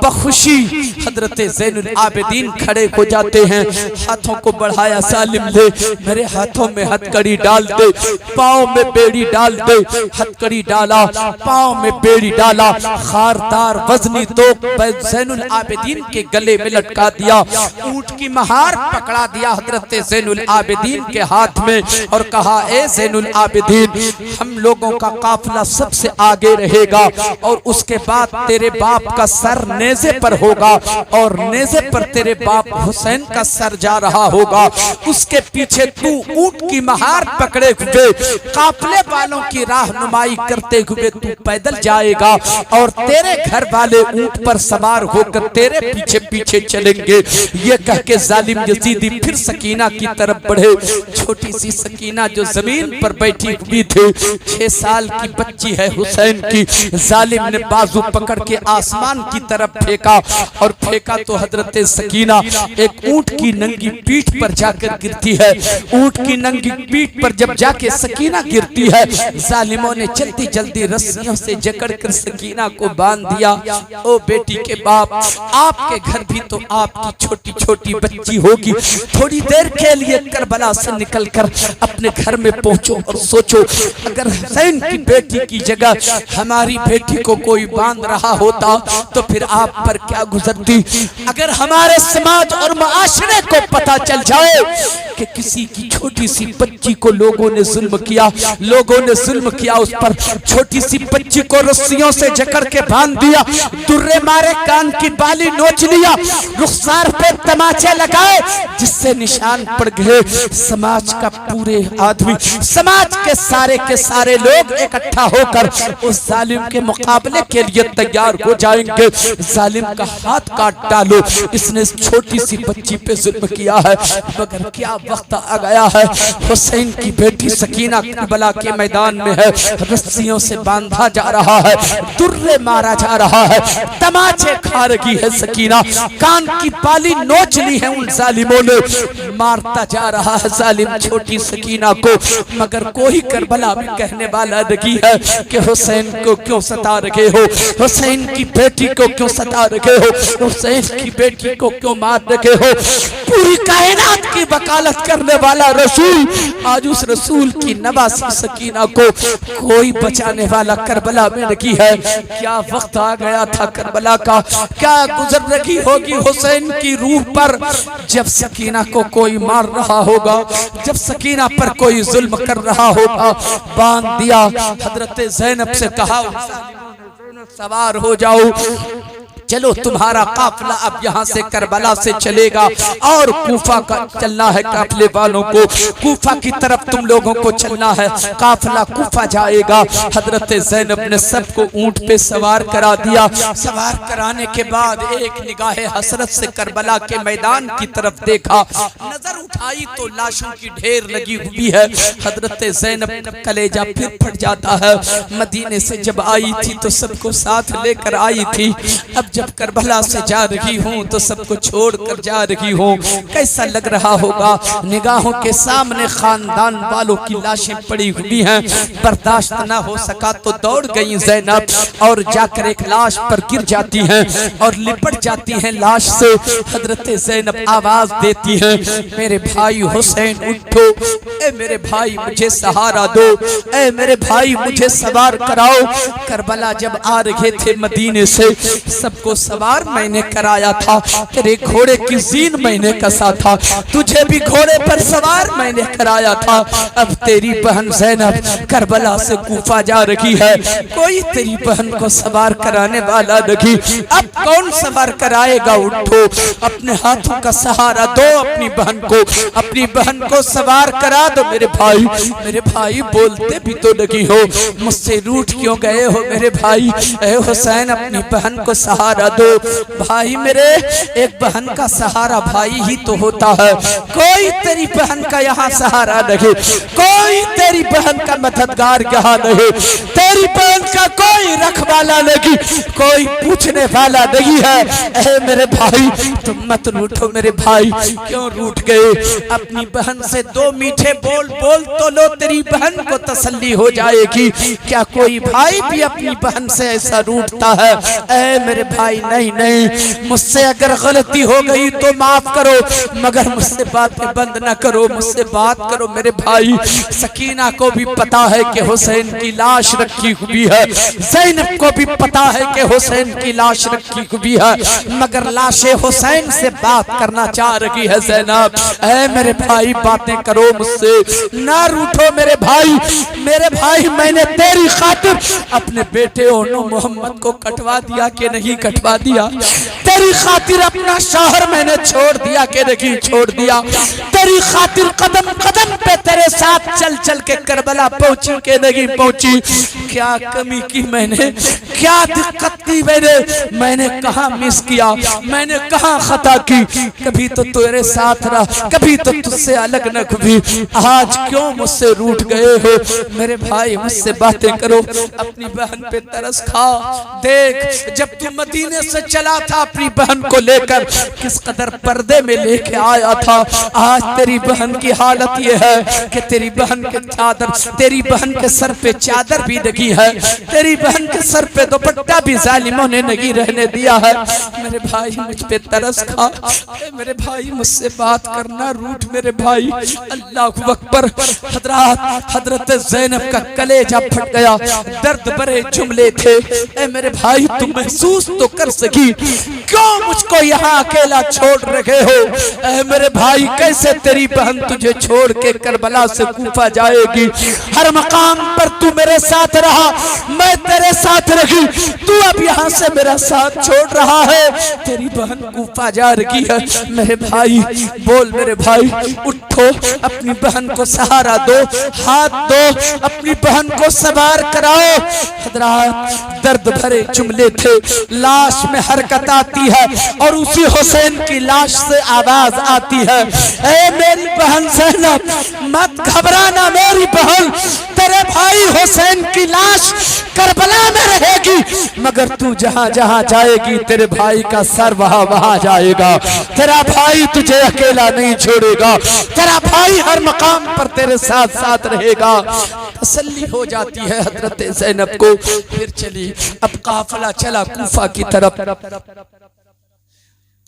बखुशी हजरत ज़ैनुल आबिदीन खड़े हो जाते हैं, हाथों को बढ़ाया, सालिम ले मेरे हाथों में हथकड़ी डाल दे, पाँव में बेड़ी डाल दे। हथकड़ी डाला, पाँव में बेड़ी डाला, खारदार वजनी तोप ज़ैनुल आबिदीन के गले में लटका दिया, ऊंट की महार पकड़ा दिया हजरत ज़ैनुल आबिदीन के हाथ में और कहा, ए ज़ैनुल आबिदीन, हम लोगों का काफिला सबसे आगे रहेगा और उसके बाद तेरे बाप का सर नेज़े पर होगा और नेज़े पर तेरे बाप हुसैन का सर जा रहा होगा, उसके पीछे तू ऊंट की महार पकड़े हुए काफिले वालों की राहनुमाई करते हुए तू पैदल जाएगा और तेरे घर वाले ऊंट पर सवार होकर तेरे पीछे पीछे चलेंगे। ये कह के जालिम यजीदी फिर सकीना की तरफ बढ़े। छोटी सी सकीना जो जमीन पर बैठी हुई थी, 6 साल की बच्ची है हुसैन की। जालिम ने बाजू पकड़ के आसमान की तरफ फेंका और फेंका तो हजरत सकीना एक ऊंट की नंगी पीठ पर जाकर गिरती है। ऊंट की नंगी पीठ पर जब जाके सकीना गिरती है, जालिमों ने जल्दी जल्दी रस्सियों से जकड़कर सकीना को बांध दिया। ओ बेटी के बाप, आपके घर भी तो आपकी छोटी छोटी बच्ची होगी। थोड़ी देर के लिए करबला से निकलकर अपने घर में पहुंचो और सोचो, अगर हुसैन की बेटी की जगह हमारी बेटी को कोई बांध रहा होता तो फिर आप पर क्या गुजरती। अगर हमारे समाज और माशरे को पता चल जाए कि किसी की छोटी सी बच्ची को लोगों ने जुल्म किया, लोगों ने जुल्म किया उस पर, छोटी सी बच्ची को रस्सियों से जकड़ के बांध दिया, दुर्रे मारे, कान की बाली नोच लिया, रुखसार पे तमाचे लगाए, जिससे निशान पड़ गए, समाज का पूरे आदमी, समाज के सारे लोग इकट्ठा होकर उस जालिम के मुकाबले के लिए तैयार हो जाएंगे। जालिम का हाथ काट डालो, इसने छोटी सी बच्ची पे जुल्म किया है। मगर क्या वक्त आ गया है, हुसैन की बेटी सकीना करबला के मैदान में है, रस्सियों से बांधा जा रहा है, दुर्रे मारा जा रहा है, तमाचे खा रही है सकीना, कान की बाली नोच ली है उन जालिमों ने, मारता जा रहा है जालिम छोटी सकीना को। मगर कोई करबला में कहने वाला नहीं है कि हुसैन को क्यों सता रहे हो, हुसैन की बेटी को क्यों सता रहे हो, हुसैन की बेटी को क्यों मार रहे हो। पूरी कायनात की वकालत करने वाला रसूल, आज उस रसूल की नवासी सकीना को कोई बचाने वाला करबला में नहीं है। क्या वक्त आ गया था करबला का, क्या गुजर रही होगी हुसैन की रूह पर जब सकीना को कोई मार रहा होगा, जब सकीना पर कोई जुल्म कर रहा होगा। बांध दिया, हजरत ज़ैनब से कहा सवार हो जाओ, चलो तुम्हारा काफिला अब यहाँ से करबला से चलेगा और कूफा का चलना है काफिले वालों को, कूफा की तरफ तुम लोगों को चलना है, काफिला कूफा जाएगा। हजरत ज़ैनब ने सबको ऊंट पे सवार करा दिया। सवार कराने के बाद एक निगाह हसरत से करबला के मैदान की तरफ देखा, नजर उठाई तो लाशों की ढेर लगी हुई है। हजरत ज़ैनब कलेजा फिर फट जाता है। मदीने से जब आई थी तो सबको साथ लेकर आई थी, अब जब करबला से जा रही हूँ तो सबको छोड़कर जा रही हूँ, कैसा लग रहा होगा। निगाहों के सामने खानदान वालों की लाशें पड़ी हुई हैं। बर्दाश्त ना हो सका तो दौड़ गई ज़ैनब और जाकर एक लाश पर गिर जाती हैं और लिपट जाती हैं लाश से। हजरत ज़ैनब आवाज देती हैं, मेरे भाई हुसैन उठो, ए मेरे भाई मुझे सहारा दो, ए मेरे भाई मुझे सवार कराओ। करबला जब आ रहे थे मदीने से, सबको सवार मैंने कराया था, तेरे घोड़े की जीन मैंने कसा था, तुझे भी घोड़े पर सवार मैंने कराया था। अब तेरी बहन ज़ैनब करबला से कूफा जा रही है, कोई तेरी बहन को सवार कराने वाला नहीं, अब कौन सवार कराएगा। उठो, अपने हाथों का सहारा दो अपनी बहन को, अपनी बहन को सवार करा दो। मेरे भाई बोलते भी तो नहीं हो, मुझसे रूठ क्यों गए हो मेरे भाई। ए हुसैन, अपनी बहन को सहारा दो। भाई मेरे, एक बहन का सहारा भाई ही तो होता है, कोई तेरी बहन का यहाँ सहारा नहीं, कोई तेरी बहन का मददगार यहाँ नहीं, तेरी बहन का कोई रखवाला नहीं, कोई पूछने वाला नहीं है। ए मेरे भाई, तुम मत रूठो मेरे भाई, क्यों रूठ गए। अपनी बहन से दो मीठे बोल बोल तो लो, तेरी बहन को तसल्ली हो जाएगी। क्या कोई भाई भी अपनी बहन से ऐसा रूठता है। ए मेरे भाई, नहीं, मुझसे अगर गलती हो गई तो माफ करो, मगर मुझसे बातें बंद न करो, मुझसे बात करो मेरे भाई। सकीना को भी पता है कि हुसैन की लाश रखी हुई है, ज़ैनब को भी पता है कि हुसैन की लाश रखी हुई है, मगर लाशे हुसैन से बात करना चाह रही है ज़ैनब। ऐ मेरे भाई, बातें करो मुझसे, ना रूठो मेरे भाई। मेरे भाई, मैंने तेरी खातिर अपने बेटे ओनो मोहम्मद को कटवा दिया कि नहीं कटवा दिया। तेरी खातिर अपना शौहर मैंने छोड़ दिया के नहीं छोड़ दिया। तेरी खातिर कदम कदम पे तेरे साथ चल चल के करबला पहुंची के नहीं पहुंची। क्या कमी की मैंने, क्या दिक्कत की मैंने कहाँ मिस किया, मैंने कहाँ खता की। कभी तो तेरे साथ रहा, कभी तो तुझसे अलग न कभी। आज क्यों मुझसे रूठ गए हो? मेरे भाई मुझसे बातें करो, अपनी बहन पे तरस खा। देख जब तू मदीने से चला था अपनी बहन को लेकर किस कदर पर्दे में लेके आया था। आज तेरी बहन की हालत ये है कि तेरी बहन के चादर, तेरी बहन के सर पे चादर भी लगी है, तेरी बहन के सर पे दुपट्टा भी जालिमों ने नहीं रहने दिया है। मेरे भाई मुझ पे तरस खा, मेरे भाई मुझसे बात करना रूठ। मेरे भाई अल्लाहु अकबर। हजरत ज़ैनब का कलेजा फट गया, दर्द भरे जुमले थे। ए मेरे भाई तुम महसूस तो कर सकी, क्यों मुझको यहाँ अकेला छोड़ रहे हो? ए मेरे भाई कैसे तेरी बहन तुझे छोड़ के करबला से कूफा जाएगी? हर मकाम पर तू मेरे साथ रहा, मैं तेरे साथ रही, तू अब यहाँ से मेरा साथ छोड़ रहा है। तेरी बहन कूफा जा रही है। मेरे भाई बोल, मेरे भाई उठो, अपनी बहन को सहारा दो, हाथ दो, अपनी बहन को सवार कराओ। हजरात दर्द भरे जुमले थे। लाश में हरकत आती है और उसी हुसैन की लाश से आवाज आती है, ए मेरी बहन ज़ैनब मत घबराना मेरी बहन, तेरे भाई हुसैन की लाश करबला में रहेगी, मगर तू जहां जहां जाएगी तेरे भाई का सर वहां वहां जाएगा। तेरा भाई तुझे अकेला नहीं छोड़ेगा, तेरा भाई हर मकाम पर तेरे साथ साथ रहेगा। तसल्ली हो जाती है हजरत ज़ैनब को। फिर चली, अब काफिला चला कूफा की तरफ,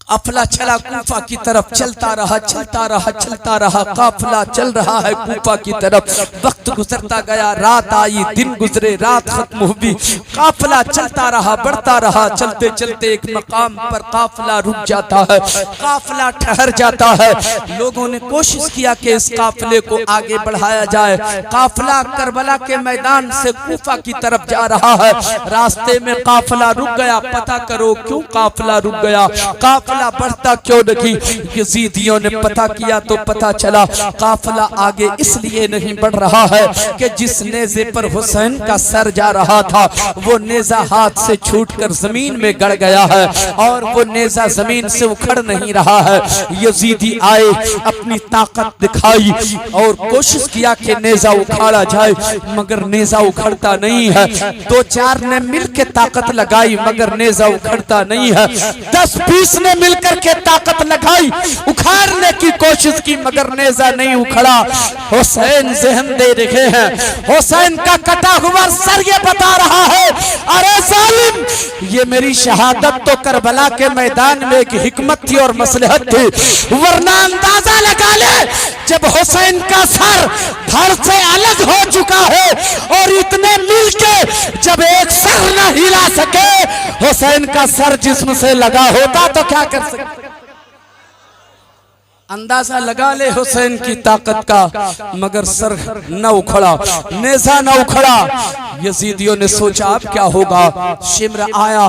काफिला चला कूफा की तरफ, चलता रहा चलता रहा चलता रहा, काफिला चल रहा है कूफा की तरफ। वक्त गुजरता गया, रात आई, दिन गुजरे, रात खत्म हुई, काफिला चलता रहा, बढ़ता रहा। चलते चलते एक मकाम पर काफिला रुक जाता है, काफिला ठहर जाता है। लोगों ने कोशिश किया कि इस काफिले को आगे बढ़ाया जाए। काफिला करबला के मैदान से कूफा की तरफ जा रहा है, रास्ते में काफिला रुक गया। पता करो क्यों काफिला रुक गया, काफिला बढ़ता क्यों नहीं? यजीदियों ने पता किया तो पता चला काफिला आगे इसलिए नहीं बढ़ रहा है कि जिस नेज़े पर हुसैन का सर जा रहा था वो नेज़ा हाथ से छूटकर जमीन में गड़ गया है और वो नेज़ा जमीन से उखड़ नहीं रहा है। यजीदी आए, अपनी ताकत दिखाई और कोशिश किया कि नेज़ा उखाड़ा जाए, मगर नेज़ा उखड़ता नहीं है। दो चार ने मिलकर ताकत लगाई मगर नेज़ा उखड़ता नहीं है। 10-20 ने मिलकर के ताकत लगाई, उखाड़ने की कोशिश की मगर नेज़ा नहीं उखड़ा। हुसैन जहन दे रहे हैं, हुसैन का कटा हुआ सर ये बता रहा है, अरे जालिम ये मेरी शहादत तो करबला के मैदान में एक हिकमत थी और मसलहत थी, वरना अंदाजा लगा ले जब हुसैन का सर धड़ से अलग हो चुका है और इतने मिलके जब एक सर न हिला सके, हुसैन का सर जिस्म से लगा होता तो क्या कर सकते? अंदाजा लगा ले हुसैन की ताकत का, मगर सर न उखड़ा, नेज़ा न उखड़ा। यजीदियों ने सोचा अब क्या होगा। शिमर आया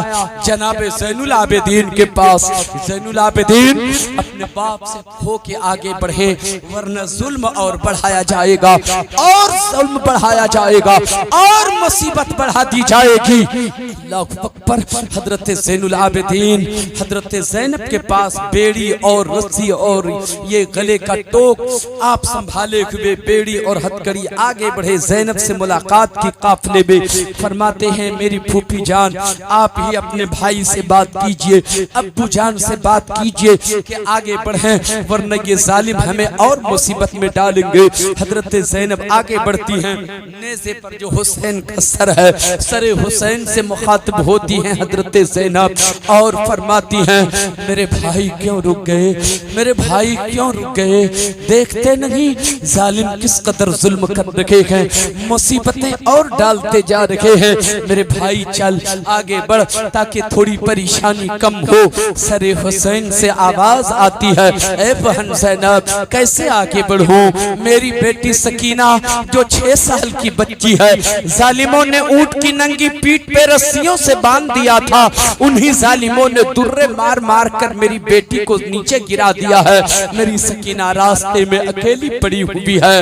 जनाबे ज़ैनुल आबिदीन के पास। ज़ैनुल आबिदीन अपने बाप से खो के आगे बढ़े, वरना जुल्म और बढ़ाया जाएगा और जुल्म बढ़ाया जाएगा और मुसीबत बढ़ा दी जाएगी। अल्लाहु अकबर। हजरत ज़ैनुल आबिदीन हजरत ज़ैनब के पास बेड़ी और रस्सी और ये गले का टोक आप संभाले हुए बेड़ी और हथकड़ी आगे बढ़े। ज़ैनब से मुलाकात की काफिले में फरमाते हैं, मेरी फूफी जान आप ही अपने भाई से बात कीजिए, अब्बू जान से बात कीजिए कि आगे बढ़ें वरना ये जालिम हमें और मुसीबत में डालेंगे। हजरत ज़ैनब आगे बढ़ती हैं, नेज़े पर जो हुसैन का सर है, सरे हुसैन से मुखातिब होती हैं हजरत ज़ैनब और फरमाती हैं, मेरे भाई क्यों रुक गए, मेरे भाई क्यों रुक गए? देखते नहीं जालिम किस कदर जुल्म कर रखे हैं, मुसीबतें और डालते जा रहे हैं। मेरे भाई चल आगे बढ़ ताकि थोड़ी परेशानी कम हो। सरे हुसैन से आवाज आती है, ए बहन ज़ैनब कैसे आगे बढ़ूं? मेरी बेटी सकीना जो 6 साल की बच्ची है, जालिमों ने ऊंट की नंगी पीठ पे रस्सियों से बांध दिया था। उन्हीं जालिमों ने दुर्रे मार मार कर मेरी बेटी को नीचे गिरा दिया है। मेरी सकीना रास्ते में अकेली पड़ी हुई है।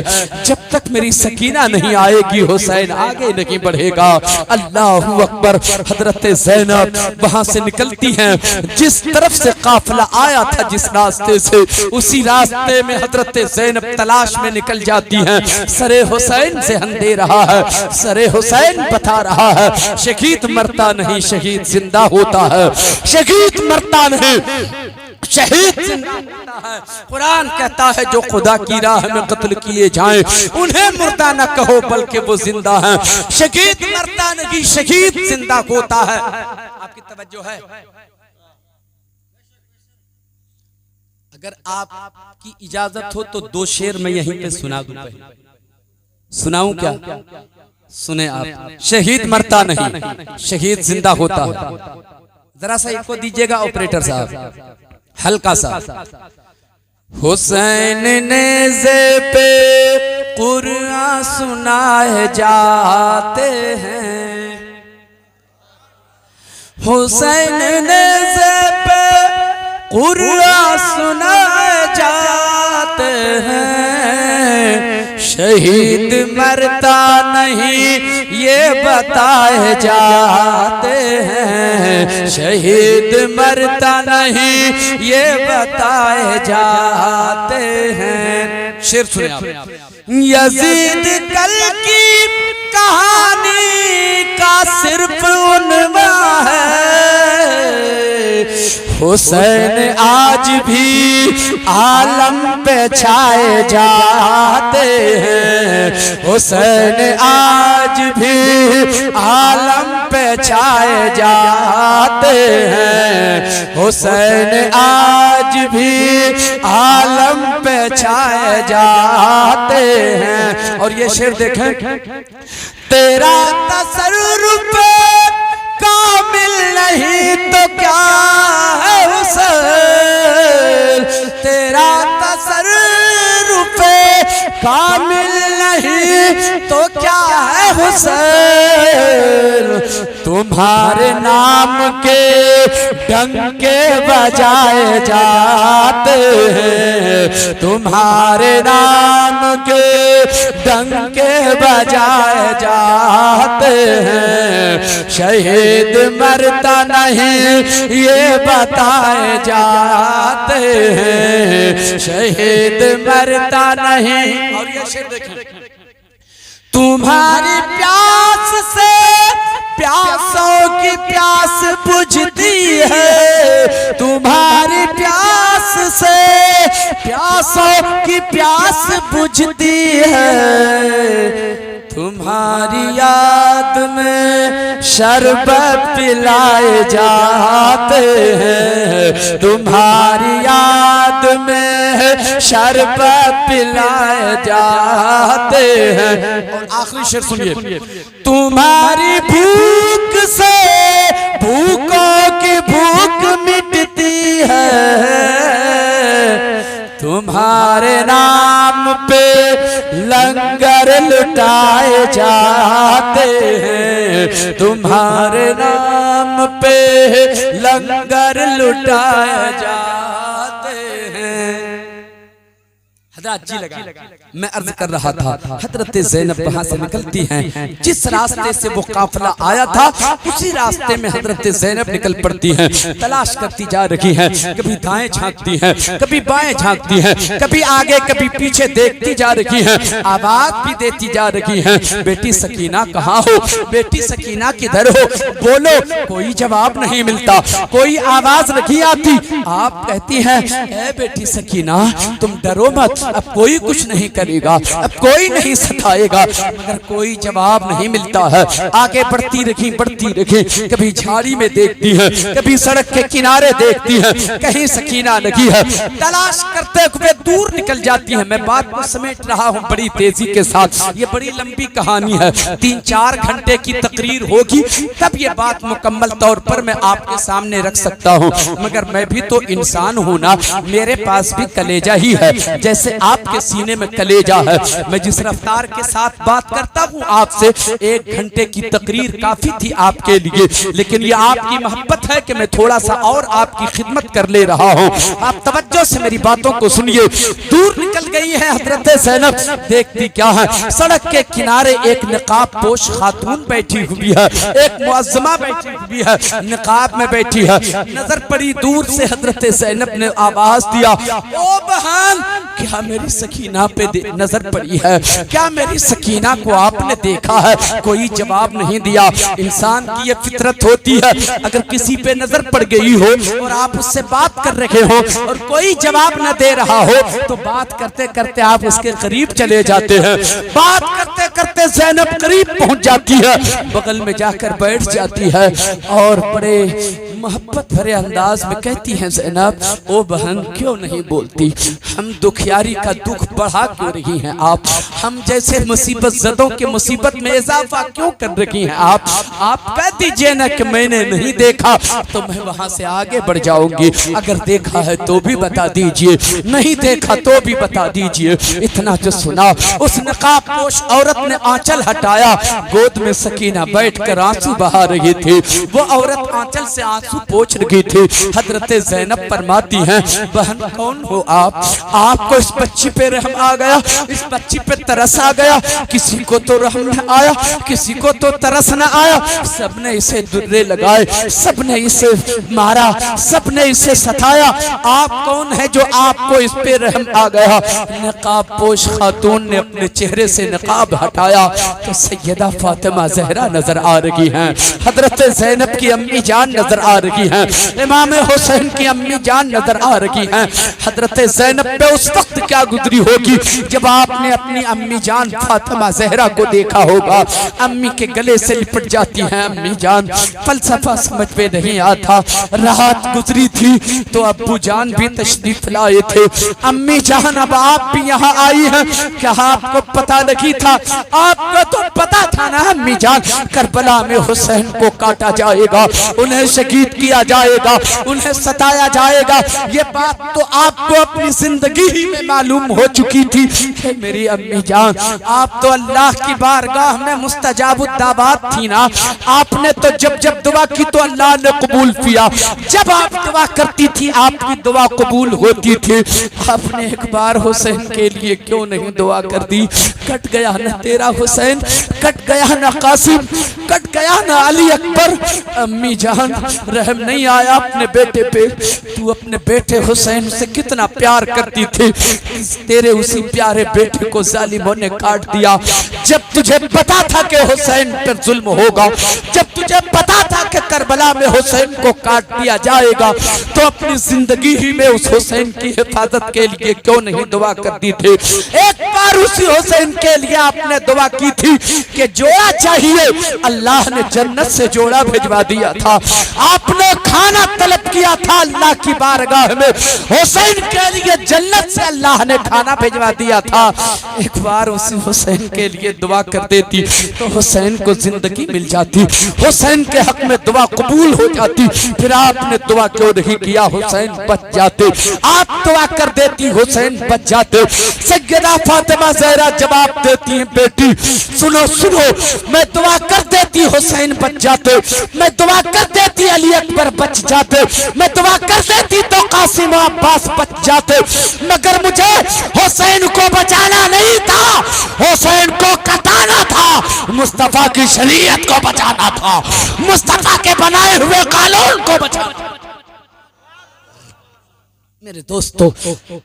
जब तक मेरी सकीना नहीं आएगी हुसैन आगे नहीं बढ़ेगा। अल्लाहू अकबर। हजरत ज़ैनब वहां से निकलती हैं। जिस तरफ से काफिला आया था जिस रास्ते से, उसी रास्ते में हजरत ज़ैनब तलाश में निकल जाती हैं। सरे हुसैन से दे रहा है, सरे हुसैन बता रहा है, शहीद मरता नहीं शहीद जिंदा होता है, शहीद मरता नहीं शहीद जिंदा होता है। कुरान कहता है जो खुदा की राह में कत्ल किए जाएं उन्हें मुर्दा न कहो बल्कि वो जिंदा है। शहीद मरता नहीं शहीद जिंदा होता है। आपकी तवज्जो है? अगर आपकी इजाजत हो तो 2 शेर मैं यहीं पे सुना दूं। सुनाऊं क्या? सुने आप। शहीद मरता नहीं शहीद जिंदा होता है। जरा सा इनको दीजिएगा ऑपरेटर साहब, हल्का सा। हुसैन नेज़े पे कुरान सुनाए जाते हैं, हुसैन नेज़े पे कुरान सुनाए जाते हैं। शहीद मरता नहीं ये बताए जाते हैं, शहीद मरता नहीं ये बताए जाते हैं। शेर सुने आप। यजीद कल की कहानी का सिर्फ उन्वान है, हुसैन आज भी आलम पे छाए जाते हैं, हुसैन आज भी आलम पे छाए जाते हैं, हुसैन आज भी आलम पे छाए जाते हैं। और ये शेर देखें, तेरा तसर्रुफ कामिल नहीं तो क्या है हुसैन, तेरा तसर्रुफ कामिल नहीं तो क्या है हुसैन। तुम्हारे नाम के डंके बजाए जाते हैं, तुम्हारे नाम के डंके बजाए जाते हैं। शहीद मरता नहीं ये बताए जाते हैं, शहीद मरता नहीं। और ये शेर देखें, तुम्हारी प्यास से प्यासों की प्यास बुझती है, तुम्हारी प्यास से प्यासों की प्यास बुझती है। तुम्हारी याद में शरबत पिलाए जाते हैं, तुम्हारी याद में शरबत पिलाए जाते हैं। और आखिरी शेर सुनिए, तुम्हारी भूख से भूखों की भूख मिटती है, तुम्हारे नाम पे लंगर लुटाए जाते हैं, तुम्हारे नाम पे लंगर लुटाए जाते हैं। हजरत जी लगा, मैं अर्ज कर रहा था, हजरत ज़ैनब वहां से निकलती हैं। जिस रास्ते से वो काफिला आया था उसी रास्ते में हजरत ज़ैनब निकल पड़ती हैं। तलाश करती जा रही हैं, कभी दाएं झांकती हैं, कभी बाएं झांकती हैं, कभी आगे कभी पीछे देखती जा रही हैं, आवाज भी देती जा रही हैं, बेटी सकीना कहाँ हो, बेटी सकीना किधर हो, बोलो। कोई जवाब नहीं मिलता, कोई आवाज नहीं आती। आप कहती हैं, ए बेटी सकीना तुम डरो मत, अब कोई कुछ नहीं करेगा, अब कोई नहीं सताएगा, मगर कोई जवाब नहीं मिलता है। आगे बढ़ती रही, कभी झाड़ी में देखती है, कभी सड़क के किनारे देखती है, कहीं सकीना लगी है, तलाश करते हुए दूर निकल जाती है। मैं बात को समेट रहा हूँ बड़ी तेजी के साथ, ये बड़ी लंबी कहानी है, 3-4 घंटे की तकरीर होगी तब ये बात मुकम्मल तौर पर मैं आपके सामने रख सकता हूँ। मगर मैं भी तो इंसान हूँ ना, मेरे पास भी कलेजा ही है, जैसे आपके सीने में कलेजा है। मैं जिस रफ्तार के साथ बात करता हूँ आपसे, 1 घंटे की तकरीर काफी थी आपके लिए, लेकिन ये आपकी मोहब्बत है कि मैं थोड़ा सा और आपकी खिदमत कर ले रहा हूँ। आप तवज्जो से मेरी बातों को सुनिए। दूर निकल गई है हजरत ज़ैनब, देखती क्या है, सड़क के किनारे एक निकाब पोश खातून बैठी हुई है, एक मुअज्जमा बैठी हुई है, निकाब में बैठी है। नजर पड़ी दूर से, हजरत ज़ैनब ने आवाज दिया, ओ बहन, क्या मेरी सकीना पे नजर पड़ी है? क्या मेरी सकीना को आपने देखा है? कोई जवाब नहीं दिया। इंसान की ये फितरत होती है, अगर किसी पे नजर पड़ गई हो और आप उससे बात कर रहे हो और कोई जवाब न दे रहा हो, तो बात करते करते आप उसके करीब चले जाते हैं। बात करते करते ज़ैनब करीब पहुंच जाती है, बगल में जाकर बैठ जाती है और बड़े मोहब्बत भरे अंदाज में कहती हैं, ज़ैनब, ओ बहन, क्यों नहीं बोलती? हम दुखियारी का दुख बढ़ा क्यों रही हैं आप? हम जैसे मुसीबत ज़दों के मुसीबत में इजाफा क्यों कर रही हैं आप? कह दीजिए ना कि मैंने नहीं देखा, तो मैं वहां से आगे बढ़ जाऊंगी। अगर देखा है तो भी बता दीजिए, नहीं देखा तो भी बता दीजिए। इतना जो सुना, उस नकाबपोश औरत ने आंचल हटाया, गोद में सकीना बैठकर आंसू बहा रही थी। वो औरत आंचल से आंसू पोंछ रही थी। हजरत ज़ैनब फरमाती हैं, बहन, कौन हो आप? आपको इस बच्ची पे रहम आ गया, इस बच्ची पे तरस आ गया। किसी को तो रहम न आया, किसी को तो तरस न आया, सबने इसे दुर्रे लगाए, सबने इसे मारा, सबने इसे सताया। आप कौन है जो आपको इस पे रहम आ गया? नकाब पोश खातून ने अपने चेहरे से नकाब हटाया तो सैयदा फातिमा ज़हरा नजर आ रही हैं, हजरत ज़ैनब की अम्मी जान नजर आ रही हैं, इमाम हुसैन की अम्मी जान नजर आ रही हैं। हजरत ज़ैनब पे उस वक्त क्या गुजरी होगी जब आपने अपनी अम्मी जान फातिमा ज़हरा को देखा होगा। अम्मी के गले से लिपट जाती हैं। अम्मी जान, फलसफा समझ में नहीं आता, रात गुजरी थी तो अब्बू जान भी तशरीफ लाए थे। अम्मी जान, अब आप भी यहाँ आई हैं, क्या आपको पता नहीं था? आपको तो पता था ना अम्मी जान, करबला में हुसैन को काटा जाएगा, उन्हें शहीद किया जाएगा, उन्हें सताया जाएगा। ये बात तो आपको अपनी जिंदगी ही में मालूम हो चुकी थी। मेरी अम्मी जान, आप तो अल्लाह की बारगाह में मुस्तजाबुद्दावात थी ना। आपने तो जब जब दुआ की तो अल्लाह ने कबूल किया, जब आप दुआ करती थी आपकी दुआ कबूल होती थी। आपने एक बार हुसैन के लिए क्यों नहीं दुआ कर दी? कट गया ना तेरा हुसैन, कट गया ना कासिम, कट गया ना अली अकबर। अम्मी जान, रहम नहीं आया अपने बेटे पे? तू अपने बेटे हुसैन से कितना प्यार करती थी, तेरे उसी प्यारे बेटे को जालिमों ने काट दिया। जब तुझे पता था कि हुसैन पर जुल्म होगा, जब तुझे पता था कि करबला में हुसैन को काट दिया जाएगा, तो अपनी जिंदगी ही में उस हुसैन की हिफाजत के लिए क्यों नहीं दुआ करती थी? एक बार उसी हुसैन के लिए आपने दुआ की थी कि जोड़ा चाहिए, अल्लाह ने जन्नत से जोड़ा भिजवा दिया था। आपने खाना तलब किया था अल्लाह की बारगाह में, हुसैन के लिए जन्नत से अल्लाह ने खाना भिजवा दिया था। एक बार उसी हुसैन के लिए दुआ कर देती तो हुसैन को जिंदगी मिल जाती, हुसैन के हक में दुआ कबूल हो जाती। फिर आपने दुआ क्यों नहीं किया? हुसैन बच जाते। आप दुआ कर देती, हुसैन बच जाते। सैयदा फातिमा ज़हरा जवाब देती हैं, बेटी सुनो सुनो, मैं दुआ कर देती हुसैन बच जाते, मैं दुआ कर देती अली अकबर बच जाते, मैं दुआ कर देती तो कासिम अब्बास बच जाते, मगर मुझे हुसैन को बचाना नहीं था, हुसैन को कटाना था, मुस्तफा की शरीयत को बचाना था, मुस्तफा के बनाए हुए कानून को बचाना। मेरे दोस्तों,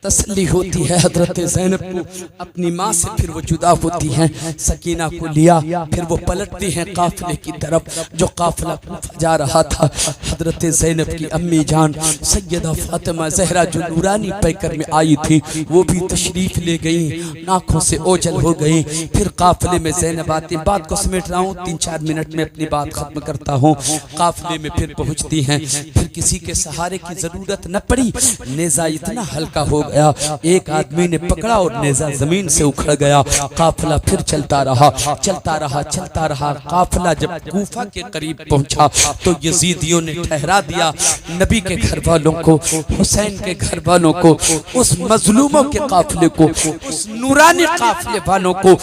तसल्ली होती है हजरत ज़ैनब को, अपनी माँ से फिर वो जुदा होती हैं। सकीना को लिया, फिर वो पलटती हैं काफिले की तरफ, जो काफिला जा रहा था। हजरत ज़ैनब की अम्मी जान सैयदा फातिमा ज़हरा जो नूरानी पैकर में आई थी, वो भी तशरीफ ले गई, आँखों से ओझल हो गई। फिर काफिले में ज़ैनब आती, बात को समेट रहा हूँ, 3-4 मिनट में अपनी बात खत्म करता हूँ। काफिले में फिर पहुँचती हैं, फिर किसी के सहारे की जरूरत न पड़ी। नेज़ा इतना हल्का हो गया, एक आदमी ने पकड़ा और नेज़ा जमीन से उखड़ गया। काफिला फिर चलता रहा, चलता रहा, चलता रहा। काफिला जब कूफा के करीब पहुंचा तो यजीदियों ने ठहरा दिया नबी के घर वालों को, हुसैन के घर वालों को, उस मजलूमों के काफिले को, उस नूरानी काफिले वालों को,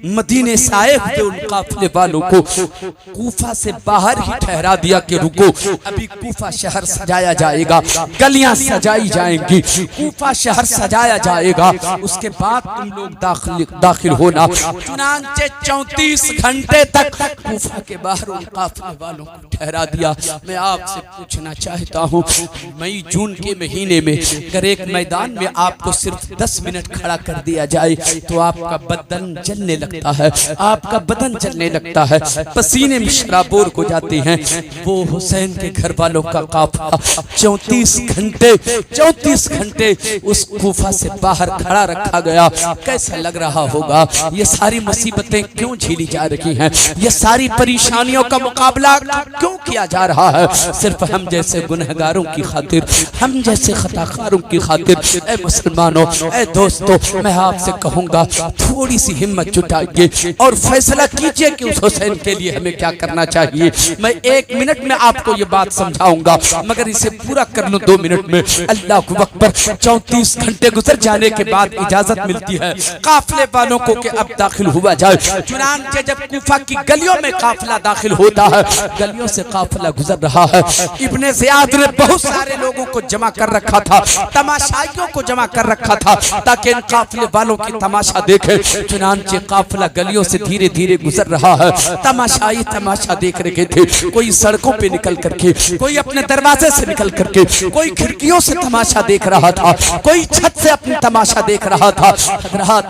मदीने से आए हुए उन काफिले वालों को कूफा से बाहर ही ठहरा दिया कि रुको, अभी कूफा शहर सजाया जाएगा, गलियां सजाई जाएंगी, कूफा शहर सजाया जाएगा, उसके बाद तुम लोग दाखिल होना। चुनांचे 34 घंटे तक कूफा के बाहर उन काफिले वालों को ठहरा दिया। मैं आपसे पूछना चाहता हूँ, मई जून के महीने में अगर एक मैदान में आपको सिर्फ 10 मिनट खड़ा कर दिया जाए तो आपका बदन जलने लगता है, आपका बदन जलने लगता है, पसीने में शराबोर हो जाते हैं। वो हुसैन के घर वालों का काफिला 34 घंटे उस कूफा से बाहर खड़ा रखा गया। कैसा लग रहा होगा? ये सारी मुसीबतें क्यों झेली जा रही हैं? ये सारी परेशानियों का मुकाबला क्यों किया जा रहा है? सिर्फ हम जैसे गुनहगारों की खातिर, हम जैसे खताकारों की खातिर। ऐ मुसलमानों, ऐ दोस्तों, मैं आपसे कहूंगा थोड़ी सी हिम्मत जुटाइए और फैसला कीजिए कि उस हुसैन के लिए हमें क्या करना चाहिए। मैं 1 मिनट में आपको ये बात समझाऊंगा, मगर इसे पूरा कर लूं 2 मिनट में। अल्लाह को अकबर। 34 घंटे गुजर जाने के बाद इजाजत मिलती है काफिले वालों को कि अब दाखिल हुआ जाए। चुनांचे जब कूफा की गलियों में काफिला दाखिल होता है, गलियों से काफिला गुजर रहा है। इब्ने ज़ियाद ने बहुत सारे लोगों को जमा कर रखा था, तमाशाइयों को जमा कर रखा था ताकि इन काफिले वालों की तमाशा देखे। चुनांचे काफिला गलियों से धीरे धीरे गुजर रहा है, तमाशाई तमाशा देख रहे थे। कोई सड़कों पे निकल करके, कोई अपने दरवाजे से निकल करके, कोई खिड़कियों से तमाशा देख रहा था, कोई छत से अपनी तमाशा देख रहा था।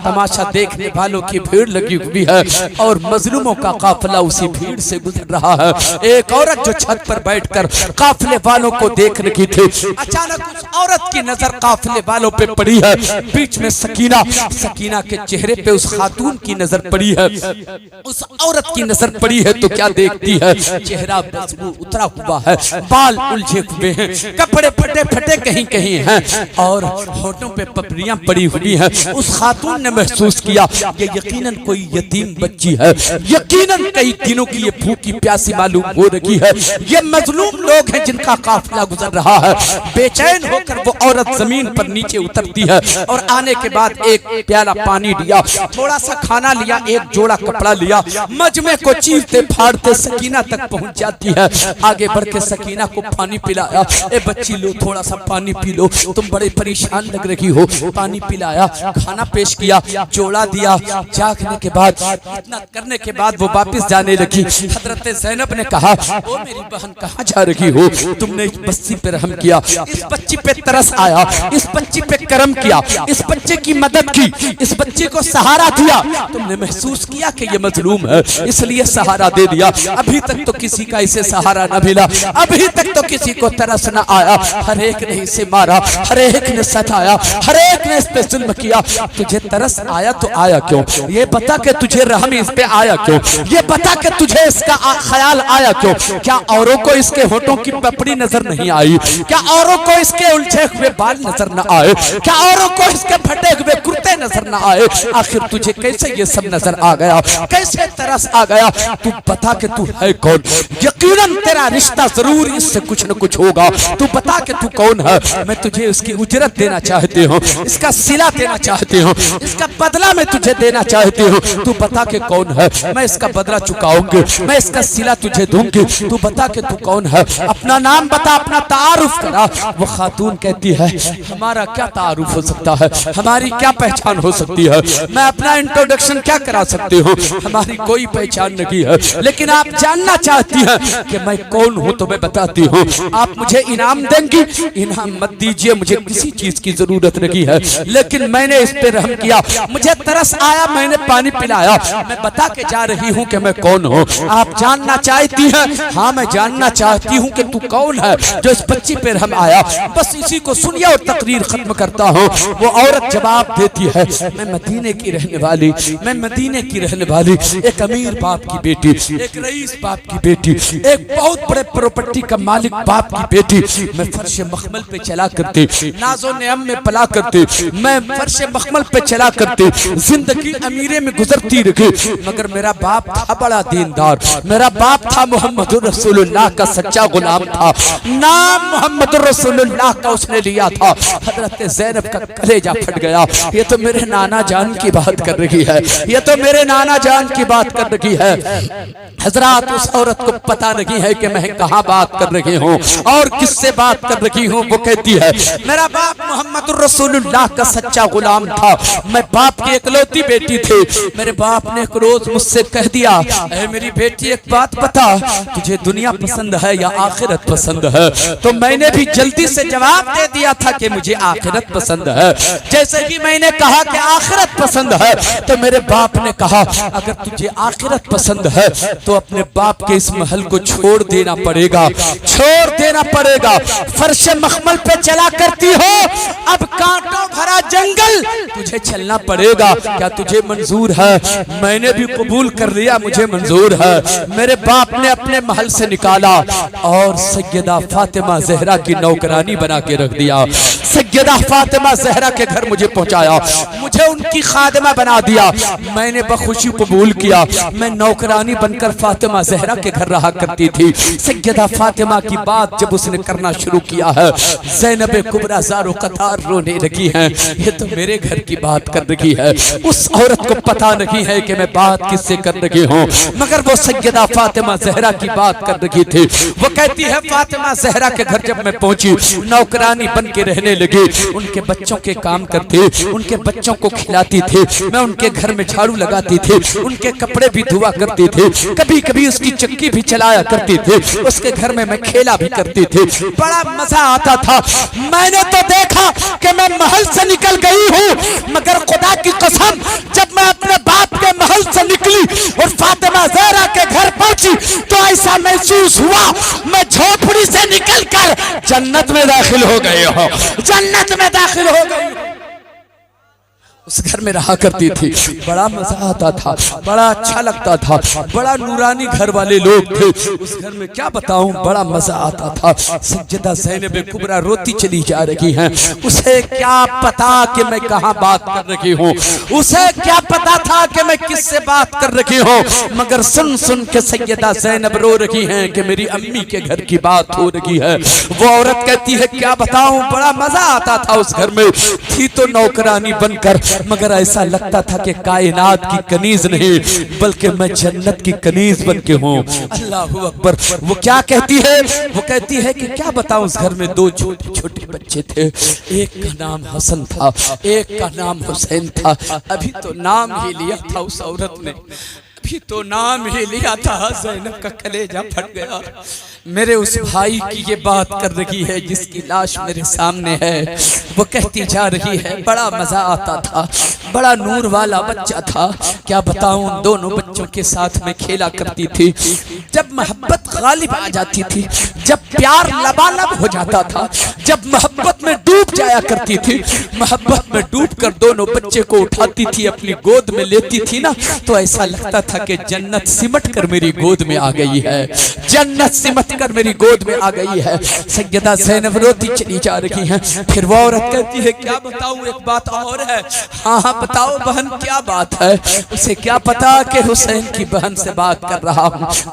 तमाशा देखने वालों की भीड़ लगी हुई है और मजलूमों का काफिला उसी भीड़ से गुजर रहा है। एक औरत जो छत पर बैठकर काफिले वालों को देख रही थी, अचानक उस औरत की नजर काफिले वालों पे पड़ी है। बीच में सकीना के चेहरे पे उस खातून की नजर पड़ी है, उस औरत की नजर पड़ी है तो क्या देखती है? चेहरा उतरा हुआ है, बाल उलझे हुए हैं, कपड़े फटे फटे कहीं कहीं हैं और होठों पे पपड़ियां पड़ी हुई हैं। उस खातून ने महसूस किया कि यकीनन कोई यतीम बच्ची है, यकीनन कई दिनों की ये भूखी प्यासी मालूम हो रही है। ये मजलूम लोग हैं जिनका काफिला गुजर रहा है। बेचैन होकर वो औरत जमीन पर नीचे उतरती है और आने के बाद एक प्याला पानी लिया, थोड़ा सा खाना लिया, एक जोड़ा कपड़ा लिया, मजमे को चीरते फाड़ते सकीना तक पहुंच जाती है। आगे बढ़ के सकीना को पानी पिलाया। ए बच्ची लो, थोड़ा सा पानी पी लो, तुम बड़े परेशान लग रही हो। पानी पिलाया, खाना पेश किया, जोड़ा दिया। जागने के बाद, इतना करने के बाद वो वापस जाने लगी। हजरत ज़ैनब ने कहा, ओ मेरी बहन कहाँ जा रही हो? तुमने इस बच्ची पे रहम किया, इस बच्ची पे तरस आया, इस बच्ची पे करम किया, इस बच्चे की मदद की, इस बच्चे को सहारा दिया। तुमने महसूस किया कि ये मजलूम है इसलिए सहारा दे दिया। अभी तक तो किसी का इसे सहारा न मिला, अभी तक तो किसी को तरस न आया। हर एक ने इसे मारा, हर एक ने सताया, हर एक ने इस पे जुल्म किया। तुझे तरस आया तो आया क्यों? ये बता कि तुझे रहम इस पे आया क्यों? ये बता कि तुझे इसका ख्याल आया क्यों? क्या औरों को इसके होठों की पपड़ी नजर नहीं आई? क्या औरों को इसके उलझे हुए बाल नजर न आए? क्या औरों को इसके फटे हुए कुर्ते नजर न आए? आखिर तुझे कैसे ये सब नजर आ गया? कैसे तरस आ गया? तू बता कि तू है कौन? यकीनन तेरा रिश्ता जरूर इससे कुछ न कुछ होगा। तू बता कि तू कौन है? मैं तुझे उसकी उजरत देना चाहती हूँ, इसका सिला देना चाहती हूँ, इसका बदला मैं तुझे देना चाहती हूँ। तू बता के कौन है? मैं इसका बदला चुकाऊंगी, मैं इसका सिला तुझे दूंगी। तू बता के तू कौन है? अपना नाम बता, अपना तारुफ करा। वो खातून कहती है, हमारा क्या तारुफ हो सकता है? हमारी क्या पहचान हो सकती है? मैं अपना इंट्रोडक्शन क्या करा सकती हूँ? हमारी कोई पहचान नहीं है, लेकिन आप जानना चाहती हैं कि मैं कौन हूँ तो मैं बताती हूँ। आप मुझे इनाम देंगी इनाम मत दीजिए, मुझे किसी चीज की जरूरत नहीं है, लेकिन मैंने इस पे रहम किया, मुझे तरस आया, मैंने पानी पिलाया। मैं बता के जा रही हूँ कि मैं कौन हूँ। आप जानना चाहती हैं? हाँ मैं जानना चाहती हूँ कि तू कौन है जो इस बच्ची पे रहम आया। बस इसी को सुनिए और तकरीर खत्म करता हूँ। वो औरत जवाब देती है, मैं मदीने की रहने वाली, मैं मदीने की रहने वाली, एक अमीर बाप की बेटी, एक रईस बाप की बेटी, एक बहुत बड़े प्रॉपर्टी का मालिक बाप की बेटी। मैं फर्श मखमल पे चला करती, नाज़ो नेम में पला करती, मैं फर्श मखमल पे चला करती, जिंदगी अमीरे में गुजरती रही। मगर मेरा बाप था बड़ा दीनदार, मेरा बाप था मोहम्मद रसूलुल्लाह का सच्चा गुलाम था, नाम मोहम्मद रसूलुल्लाह का उसने लिया था। हजरत ज़ैनब का कलेजा फट गया। ये तो मेरे नाना जान की बात कर रही है, ये तो मेरे नाना जान की बात कर रही है। हजरत उस औरत को पता नहीं है कि मैं कहाँ बात कर रही हूँ और किससे बात कर रही हूँ। वो कहती है, मेरा बाप मोहम्मद रसूलुल्लाह का सच्चा गुलाम था, मैं बाप की इकलौती बेटी थी। मेरे बाप ने एक रोज मुझसे कह दिया, ऐ मेरी बेटी एक बात बता, तुझे दुनिया पसंद है या आखिरत पसंद है? तो मैंने भी जल्दी से जवाब दे दिया था कि मुझे आखिरत पसंद है। जैसे कि मैंने कहा कि आखिरत पसंद है, तो मेरे बाप ने कहा, अगर तुझे आखिरत पसंद है तो अपने बाप के इस महल को छोड़ देना पड़ेगा, छोड़ देना पड़ेगा। फर्श मखमल पे चला करती हो, अब कांटों भरा जंगल तुझे चलना पड़ेगा। क्या तुझे मंजूर है? मैंने भी कबूल कर लिया, मुझे मंजूर है। मेरे बाप ने अपने महल से निकाला और सैयदा फातिमा ज़हरा की नौकरानी बना के रख दिया। सैयदा फातिमा ज़हरा के घर मुझे पहुंचाया, मुझे उनकी खादिमा बना दिया। मैंने बखुशी कबूल किया। मैं नौकरानी बनकर फातिमा ज़हरा के घर रहा करती थी। सैयदा फातिमा की बात जब उसने करना शुरू किया है, ज़ैनब कुबरा ज़ारो कतार रोने लगी हैं। ये तो मेरे घर की बात कर रही है। उस औरत को पता नहीं है कि मैं बात किससे कर रही हूँ, मगर वो सैयदा फातिमा ज़हरा की बात कर रही थी। वो कहती है, फातिमा ज़हरा के घर जब मैं पहुंची, नौकरानी बन के रहने लगी, उनके बच्चों के काम करती, उनके बच्चों को खिलाती थी, मैं उनके घर में झाड़ू लगाती थी, उनके कपड़े भी धुआ करती थी, कभी कभी उसकी चक्की भी चलाया करती थी, उसके घर में मैं खेला भी करती थी। बड़ा मजा आता था। मैंने तो देखा कि मैं महल से निकल गई हूँ, मगर खुदा की कसम जब मैं अपने बाप के महल से निकली और फातिमा ज़हरा के घर पहुंची तो ऐसा महसूस हुआ मैं झोपड़ी से निकलकर जन्नत में दाखिल हो गई हूँ, जन्नत में दाखिल हो गई। उस घर में रहा करती थी, बड़ा मजा आता था, बड़ा अच्छा लगता था, बड़ा नूरानी घर वाले लोग थे उस घर में, क्या बताऊं, बड़ा मजा आता था। सैयदा ज़ैनब कुबरा रोती चली जा रही हैं। उसे क्या पता कि मैं कहाँ बात कर रही हूँ, उसे क्या पता था कि मैं किससे बात कर रही हूँ, मगर सुन सुन के सैयदा ज़ैनब रो रही हैं कि मेरी अम्मी के घर की बात हो रही है। वो औरत कहती है, क्या बताऊं, बड़ा मजा आता था उस घर में। थी तो नौकरानी बनकर, मगर ऐसा लगता था कि कायनात की कनीज नहीं बल्कि मैं जन्नत की कनीज बन के हूँ। अल्लाहू अकबर। वो क्या कहती है? वो कहती है कि क्या बताऊं, उस घर में दो छोटे छोटे बच्चे थे, एक का नाम हसन था, एक का नाम हुसैन था। अभी तो नाम ही लिया था उस औरत ने, अभी तो नाम ही लिया था, ज़ैनब का कलेजा फट गया। मेरे उस भाई की ये बात कर रही है जिसकी लाश मेरे सामने है। वो कहती जा रही है, बड़ा मजा आता था, बड़ा नूर वाला बच्चा था। क्या बताऊं, दोनों बच्चों के साथ में खेला करती थी। जब मोहब्बत गालिब आ जाती थी, जब प्यार लबालब हो जाता था, जब मोहब्बत में डूब जाया करती थी, मोहब्बत में डूब कर दोनों बच्चे को उठाती थी, अपनी गोद में लेती थी ना, तो ऐसा लगता था कि जन्नत सिमट कर मेरी गोद में आ गई है, जन्नत सिमट कर मेरी गोद में आ गई है। सैयदा ज़ैनब रोती चली जा रही हैं। फिर वो औरत कहती है, क्या बताऊं, एक बात और है। हाँ हाँ बताओ बहन, क्या बात है? उसे क्या पता कि हुसैन की बहन से बात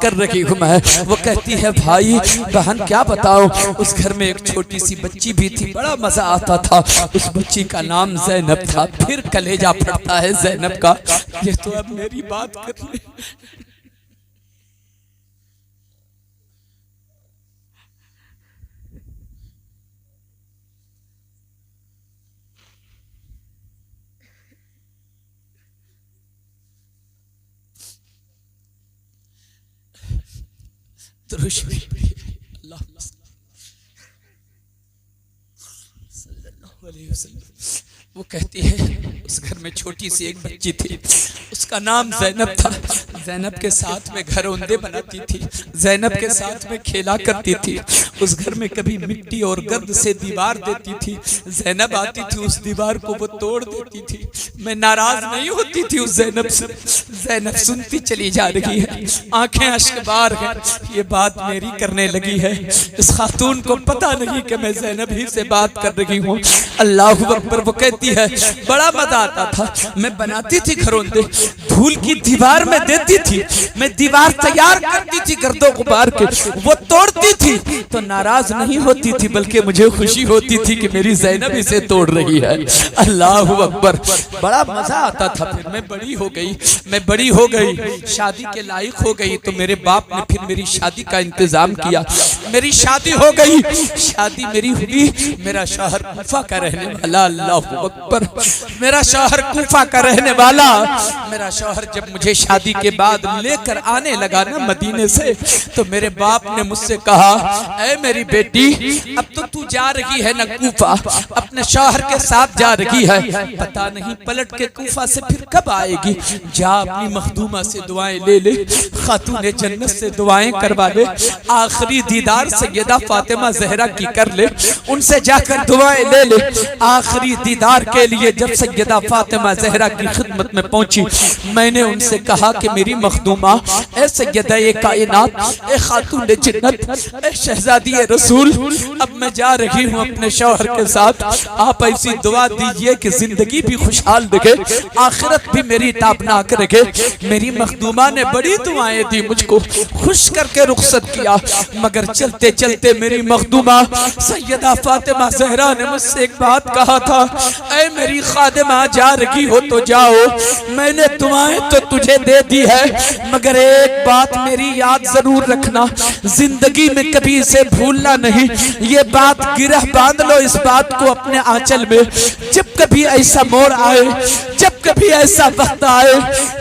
कर रही हूँ मैं। वो कहती है, भाई बहन क्या बताओ, उस घर में एक छोटी सी बच्ची भी थी, बड़ा मजा आता था। उस बच्ची का नाम ज़ैनब था। फिर कलेजा फटता है ज़ैनब का, ये तो अब मेरी बात कर ले। अलैहि वसल्लम। वो कहती है उस घर में छोटी सी एक बच्ची थी, उसका नाम जैनब था। जैनब के साथ में घरौंदे बनाती थी, जैनब के साथ में खेला करती थी। उस घर में कभी मिट्टी और गर्द से दीवार देती थी, जैनब आती थी उस दीवार को वो तोड़ देती थी। मैं नाराज नहीं होती थी उस जैनब से। जैनब सुनती चली जा रही है, आंखें अश्कबार हैं, ये बात मेरी करने लगी है। इस खातून को पता नहीं कि मैं जैनब ही से बात कर रही हूँ। अल्लाहु अकबर। वो कहती है बड़ा मजा आता था, मैं बनाती थी घरौंदे, धूल की दीवार में देती थी, मैं दीवार तैयार करती थी गर्दों गुबार के, वो तोड़ती थी तो नाराज नहीं होती थी, बल्कि मुझे खुशी होती थी कि मेरी ज़ैनब इसे तोड़ रही है। अल्लाहु अकबर। बड़ा मजा आता था। फिर मैं बड़ी हो गई, मैं बड़ी हो गई, शादी के लायक हो गई, तो मेरे बाप ने फिर मेरी शादी का इंतजाम किया। मेरी शादी हो गई, शादी मेरी हुई। मेरा शौहर कूफा का रहने वाला, अल्लाहु अकबर, मेरा शौहर कूफा का रहने वाला। मेरा शौहर जब मुझे शादी के बाद लेकर आने लगा ना मदीने से, तो मेरे बाप ने मुझसे कहा, ऐ मेरी बेटी, अब तो तू जा रही है ना कूफा, अपने शौहर के साथ जा रही है, पता नहीं पलट के कूफा से फिर कब आएगी। जा अपनी मखदूमा से दुआएं ले ले, खातून जन्नत से दुआएं करवा ले, आखिरी दीदार सैयदा फातिमा ज़हरा की कर ले, उनसे जाकर दुआएं ले ले। आखिरी दीदार के लिए जब सैयदा फातिमा ज़हरा की खिदमत में पहुंची, मैंने उनसे कहा कि मेरी मखदूमा, ए सैयदा ए कायनात, ए खातून जन्नत, ए शहजादी रसूल, अब मैं जा रही हूँ अपने शौहर के साथ, आप ऐसी दुआ दीजिए कि जिंदगी भी खुशहाल रहे, आखिरत भी मेरी ताबनाक रहे। मेरी मखदूमा ने बड़ी दुआएं दी, मुझको खुश करके रुखसत किया, मगर चलते चलते मेरी मखदूमा सैयदा फातिमा ज़हरा ने मुझसे एक बात कहा था, ऐ मेरी खादिमा, जा रही हो तो जाओ, मैंने दुआएं तो तुझे दे दी है, मगर एक बात मेरी याद जरूर रखना, जिंदगी में कभी इसे भूलना नहीं। ये बात गिरह बांध लो, इस बात को अपने आंचल में। जब कभी ऐसा मोड़ आए, जब कभी ऐसा वक्त आए,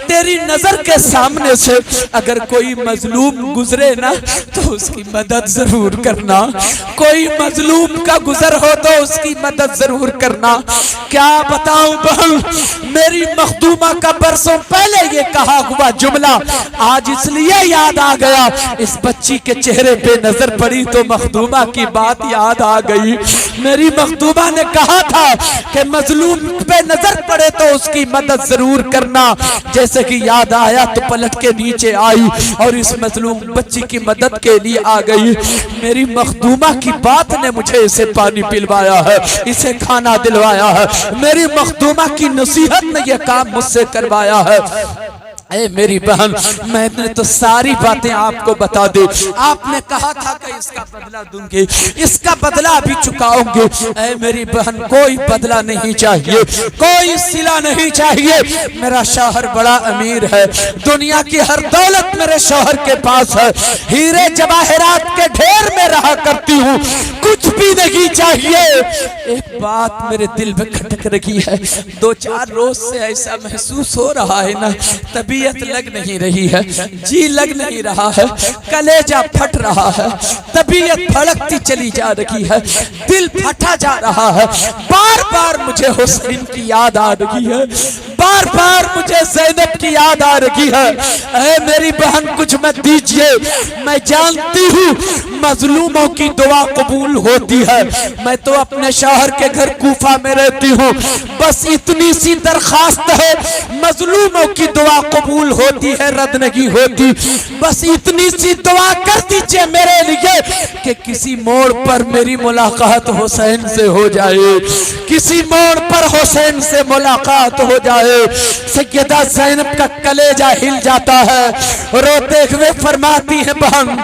तेरी नजर के सामने से अगर कोई मजलूम गुजरे ना, तो उसकी मदद जरूर करना। कोई मजलूम का गुजर हो तो उसकी मदद जरूर करना। क्या बताऊं बहन, मेरी मखदूमा का बरसों पहले ये कहा हुआ जुमला आज इसलिए याद आ गया, इस बच्ची के चेहरे पे नजर पड़ी तो मखदूमा की बात याद आ गई। मेरी मखदूमा ने कहा था कि मजलूम पे नजर पड़े तो उसकी मदद जरूर करना। जैसे कि याद आया तो पलट के नीचे आई और इस मजलूम बच्ची की मदद के लिए आ गई। मेरी मखदूमा की बात ने मुझे इसे पानी पिलवाया है, इसे खाना दिलवाया है। मेरी मखदूमा की नसीहत ने यह काम मुझसे करवाया है। ऐ मेरी बहन, मैंने तो सारी बातें आपको बता दी। आपने कहा था कि इसका बदला दूंगी, इसका बदला भी चुकाऊंगी। ऐ मेरी बहन, कोई बदला नहीं चाहिए, कोई सिला नहीं चाहिए। मेरा शौहर बड़ा अमीर है, दुनिया की हर दौलत मेरे शौहर के पास है, हीरे जवाहरात के ढेर में रहा करती हूँ, कुछ भी नहीं चाहिए। एक बात मेरे दिल में खटक रही है, 2-4 रोज से ऐसा महसूस हो रहा है ना, तबीयत लग नहीं रही है, जी लग नहीं रहा है, कलेजा फट रहा है, तबीयत भड़कती चली जा रही है, दिल फटा जा रहा है। बार बार मुझे हुसैन की याद आ रही है, बार बार मुझे ज़ैनब की याद आ रही है। ऐ मेरी बहन, कुछ मत दीजिए, मैं जानती हूँ मजलूमों की दुआ कबूल होती है। मैं तो अपने शौहर के घर कूफा में रहती हूँ, बस इतनी सी दरखास्त है, मजलूमों की दुआ कबूल होती है, रद्द नहीं होती। बस इतनी सी दुआ कर दीजिए मेरे लिए कि किसी मोड़ पर मेरी मुलाकात हुसैन से हो जाए, किसी मोड़ पर हुसैन से मुलाकात हो जाए। सैयदा ज़ैनब का कलेजा हिल जाता है, रोते हुए फरमाती है, बहन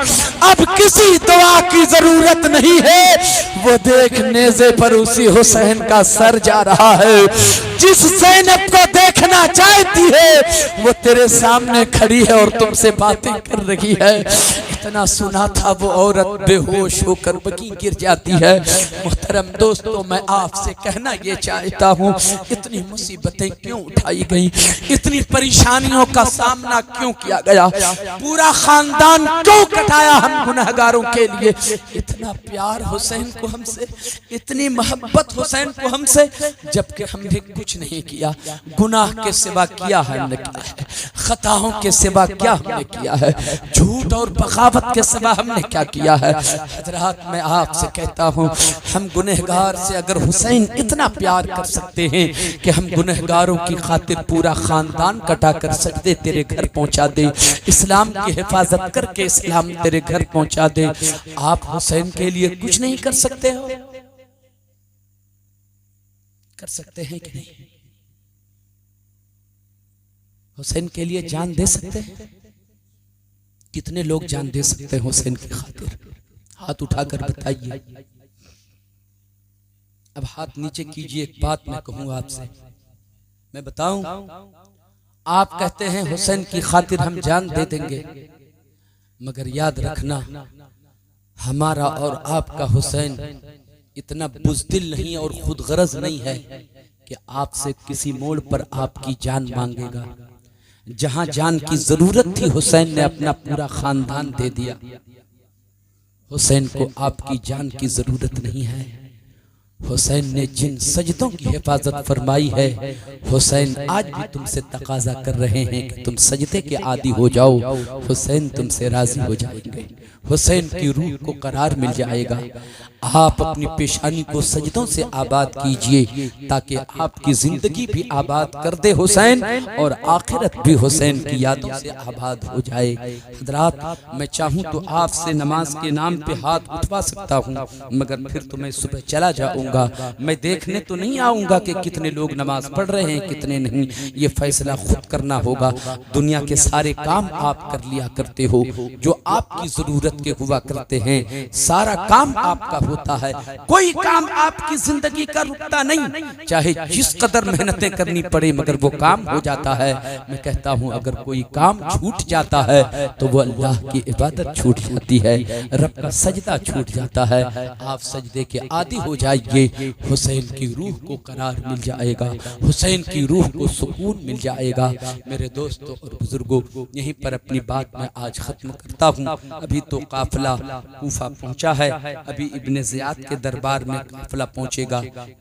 अब किसी दुआ की जरूरत नहीं है, वो देख नेज़े पर उसी हुसैन का सर जा रहा है। जिस ज़ैनब को देखना चाहती है वो तेरे सामने खड़ी है और तुमसे बातें कर रही है। जितना सुना था वो औरत बेहोश होकर बकी गिर जाती है। मोहतरम दोस्तों, मैं आपसे कहना ये चाहता हूँ, इतनी मुसीबतें क्यों उठाई गई, इतनी परेशानियों का सामना क्यों किया गया, पूरा खानदान क्यों कटाया हम गुनहगारों के लिए। इतना प्यार हुसैन को हमसे, इतनी मोहब्बत हुसैन को हमसे, जबकि हमने कुछ नहीं किया। गुनाह के सिवा किया हमने क्या है, खताओं के सिवा क्या हमने किया है, झूठ और बगावत के सिवा हमने क्या किया है। हजरात, मैं आपसे कहता हूँ, हम गुनहगार से अगर हुसैन इतना प्यार कर सकते हैं कि हम गुनहगारों की खातिर पूरा खानदान कटा कर सजदे तेरे घर पहुंचा दे, इस्लाम की हिफाजत करके इस्लाम तेरे घर पहुंचा दे, आप हुसैन के लिए कुछ नहीं कर सकते हो? कर सकते हैं कि नहीं? हुसैन के लिए जान दे सकते हैं? कितने लोग जान दे सकते हैं हुसैन की खातिर? हाथ उठाकर बताइए। अब हाथ नीचे कीजिए। एक बात मैं कहूँ आपसे, मैं बताऊं, आप कहते हैं हुसैन की खातिर हम जान दे देंगे, मगर याद रखना, हमारा और आपका हुसैन इतना बुज़दिल नहीं और खुद गरज नहीं है कि आपसे किसी मोड़ पर आपकी जान मांगेगा। जहां जान की जरूरत थी हुसैन ने अपना पूरा खानदान दे दिया। हुसैन को आपकी जान की जरूरत नहीं है। हुसैन ने जिन सजदों की हिफाजत फरमाई है, हुसैन आज भी तुमसे तकाजा कर रहे हैं कि तुम सजदे के आदी हो जाओ, हुसैन तुमसे राजी हो जाएंगे, हुसैन की रूह को करार मिल जाएगा। आप अपनी पेशानी को सजदों से आबाद कीजिए ताकि आपकी जिंदगी भी आबाद कर दे हुसैन, और आखिरत भी हुसैन की यादों से आबाद हो जाए। हजरात, मैं चाहूँ तो आपसे नमाज के नाम पे हाथ उठवा सकता हूँ, मगर फिर तो मैं सुबह चला जाऊंगा। मैं देखने तो नहीं आऊंगा कि कितने लोग नमाज पढ़ रहे हैं कितने नहीं, ये फैसला खुद करना होगा। दुनिया के सारे काम आप कर लिया करते हो, जो आपकी जरूरत के हुआ करते हैं, सारा काम आपका होता है, कोई काम आपकी जिंदगी का रुकता नहीं, चाहे जिस कदर मेहनतें करनी पड़े, मगर वो काम हो जाता है। मैं कहता हूँ, अगर कोई काम छूट जाता है तो वो अल्लाह की इबादत छूट जाती है, रब का सजदा छूट जाता है। आप सजदे के आदी हो जाइए, हुसैन की रूह को करार मिल जाएगा, हुसैन की रूह को सुकून मिल जाएगा। मेरे दोस्तों और बुजुर्गों, यहीं पर अपनी बात मैं आज खत्म करता हूँ। अभी तो काफिला कूफा पहुंचा है, अभी इब्ने ज़ियाद के दरबार में काफिला पहुंचेगा,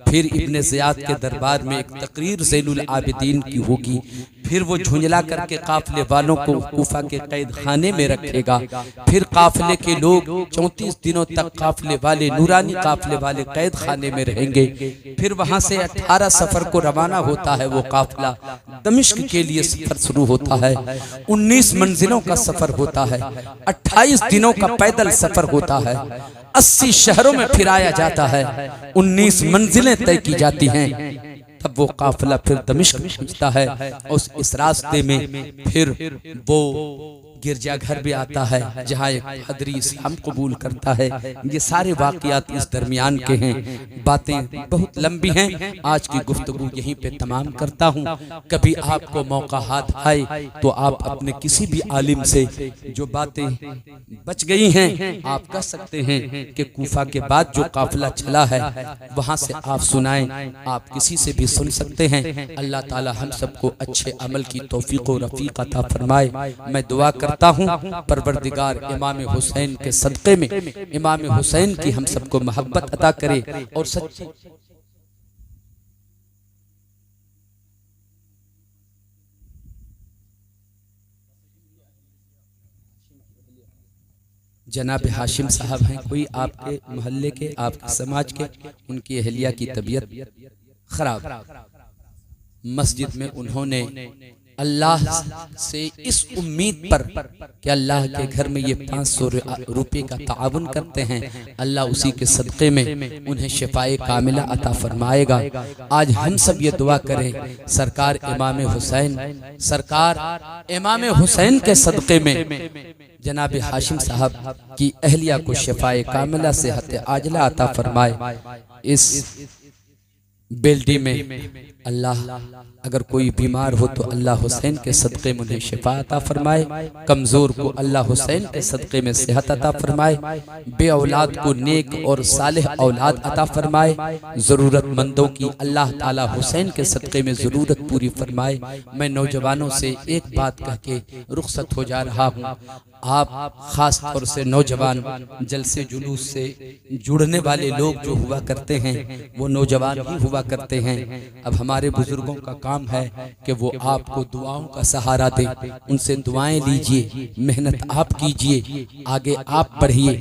फिर इब्ने ज़ियाद के दरबार में एक तकरीर ज़ैनुल आबिदीन की होगी, फिर वो झुंझला करके काफिले वालों को कूफा के कैद खाने में रखेगा। फिर काफिले के लोग 34 दिनों तक काफिले वाले, नूरानी काफिले वाले कैद खाने में रहेंगे। फिर वहां से 18 सफर को रवाना होता है वो काफिला, दमिश्क के लिए सफर शुरू होता है। 19 मंजिलों का सफर होता है, 28 दिनों का पैदल सफर होता है, 80 शहरों में फिराया जाता है, 19 मंजिलें तय की जाती हैं। तब वो काफिला फिर दमिश्क पहुंचता है, और इस रास्ते में फिर वो गिरजाघर भी आता है जहाँ एक पादरी इस्लाम कबूल करता है। ये सारे वाक़यात इस दरमियान के हैं। बातें बहुत लंबी हैं, आज की गुफ्तगू यहीं पे तमाम करता हूँ। कभी आपको मौका हाथ आए तो आप अपने किसी भी आलिम से जो बातें बच गई हैं आप कह सकते हैं कि कूफा के बाद जो काफिला चला है वहाँ से आप सुनाएं, आप किसी से भी सुन सकते हैं। अल्लाह ताला हम सबको अच्छे अमल की तौफीक व रफ़ीक अता फरमाए। मैं दुआ करता हूँ परवरदिगार इमाम हुसैन के सदक़े में इमाम हुसैन की हम सबको मोहब्बत अता करे और सच्ची जनाब हाशिम साहब हैं, कोई आपके मोहल्ले के, आपके समाज के, उनकी अहलिया की तबीयत खराब, मस्जिद में उन्होंने अल्लाह से इस उम्मीद पर कि अल्लाह के घर में ये 500 रुपये का ताउन करते हैं, अल्लाह उसी के सदक़े में उन्हें शिफाए कामिला अता फरमाएगा। आज हम सब ये दुआ करें सरकार इमाम हुसैन के सदक़े में जनाब हाशिम साहब की अहलिया को शिफाए कामिला सेहत आजला अता फरमाए। इस बेल्डी में अल्लाह अगर कोई बीमार हो तो अल्लाह हुसैन के सदक़े में उन्हें शिफा अता फरमाए, कमज़ोर को अल्लाह हुसैन के सदक़े में सेहत अता फरमाए, बे औलाद को नेक और सालिह औलाद अता फरमाए, ज़रूरतमंदों की अल्लाह ताला हुसैन के सदक़े में ज़रूरत पूरी फरमाए। मैं नौजवानों से एक बात कह के रुखसत हो जा रहा हूँ। आप ख़ास तौर से नौजवान जलसे जुलूस से जुड़ने वाले लोग जो हुआ करते हैं वो नौजवान ही हुआ करते हैं। अब हमारे बुजुर्गों का काम है कि वो आपको दुआओं का सहारा दें, उनसे दुआएं लीजिए, मेहनत आप कीजिए, आगे आप बढ़िए,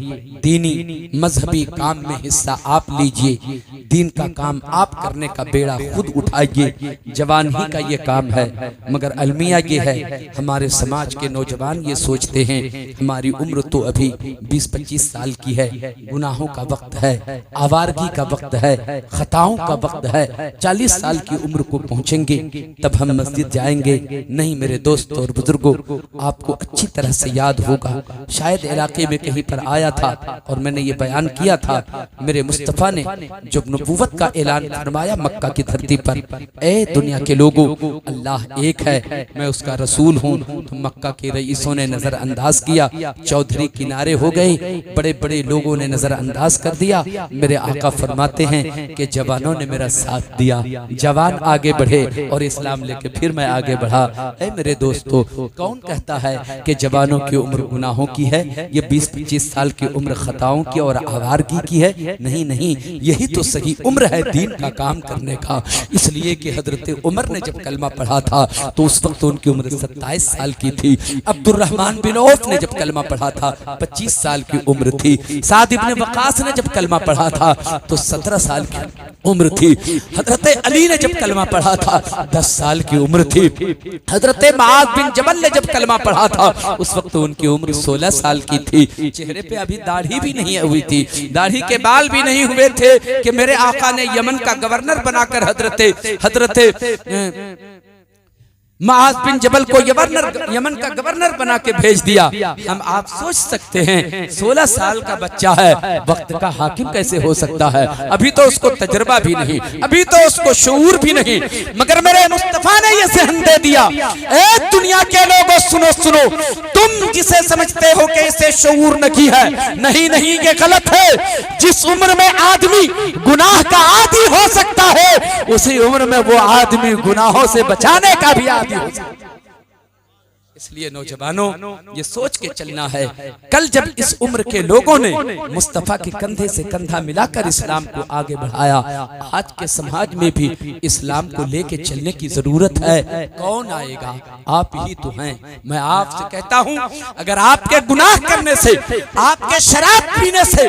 दीनी मजहबी काम में हिस्सा आप लीजिए, दीन का काम आप करने का बेड़ा खुद उठाइए। जवान ही का ये काम है। मगर अलमिया ये है, हमारे समाज के नौजवान ये सोचते हैं हमारी उम्र तो अभी 20-25 साल की है, गुनाहों का वक्त है, आवारगी का वक्त है, खताओं का वक्त है, 40 साल की उम्र को पहुंचेंगे तब हम मस्जिद जाएंगे। नहीं मेरे दोस्तों और बुजुर्गों, आपको अच्छी तरह से याद होगा, शायद इलाके में कहीं पर आया था और मैंने ये बयान किया था, मेरे मुस्तफ़ा ने जब नबूवत का ऐलान फरमाया मक्का की धरती पर, ए दुनिया के लोगों, अल्लाह एक है, मैं उसका रसूल हूँ, तो मक्का के रईसों ने नजरअंदाज किया, चौधरी किनारे हो गए, बड़े बड़े लोगों ने नजरअंदाज कर दिया। मेरे आका फरमाते हैं कि जवानों ने मेरा साथ दिया, जवान आगे बढ़े और इस्लाम लेके फिर मैं आगे बढ़ा। ऐ मेरे दोस्तों, कौन कहता है कि जवानों की उम्र गुनाहों की है, ये 20-25 साल की उम्र खताओं की और आवारगी की है? नहीं नहीं, यही तो सही उम्र है दीन का काम करने का। इसलिए कि हजरत उमर ने जब कलमा पढ़ा था तो उस वक्त उनकी उम्र 27 साल की थी। अब्दुर्रहमान बिन औफ ने जब कलमा पढ़ा था 25 साल की उम्र थी। साद इब्ने वकास ने जब कलमा पढ़ा था तो 17 साल की उम्र थी। हजरत अली ने जब कलमा पढ़ा था 10 साल की उम्र थी। हजरत मुआज़ बिन जबल ने जब कलमा पढ़ा था उस वक्त उनकी उम्र 16 साल की थी। चेहरे पे अभी दाढ़ी भी नहीं हुई थी, दाढ़ी के बाल भी नहीं हुए थे कि मेरे आका ने यमन का गवर्नर बनाकर हजरत मुआज़ बिन जबल को यमन का गवर्नर बना के भेज दिया। हम आप सोच सकते हैं 16 साल का बच्चा है, वक्त का हाकिम कैसे हो सकता है? अभी तो उसको तजर्बा भी नहीं, अभी तो उसको शऊर भी नहीं, मगर मेरे मुस्तफा ने ये सहन दे दिया। ए दुनिया के लोगों सुनो सुनो, तुम जिसे समझते हो कि इसे शऊर नहीं है, नहीं नहीं, ये गलत है। जिस उम्र में आदमी गुनाह का आदी हो सकता है उसी उम्र में वो आदमी गुनाहों से बचाने का भी आदी। इसलिए नौजवानों, ये सोच के चलना है, कल जब इस उम्र के लोगों ने मुस्तफा के कंधे से कंधा मिलाकर इस्लाम को आगे बढ़ाया, आज के समाज में भी इस्लाम को लेके चलने की जरूरत है। कौन आएगा? आप ही तो हैं। मैं आपसे कहता हूं, अगर आपके गुनाह करने से, आपके शराब पीने से,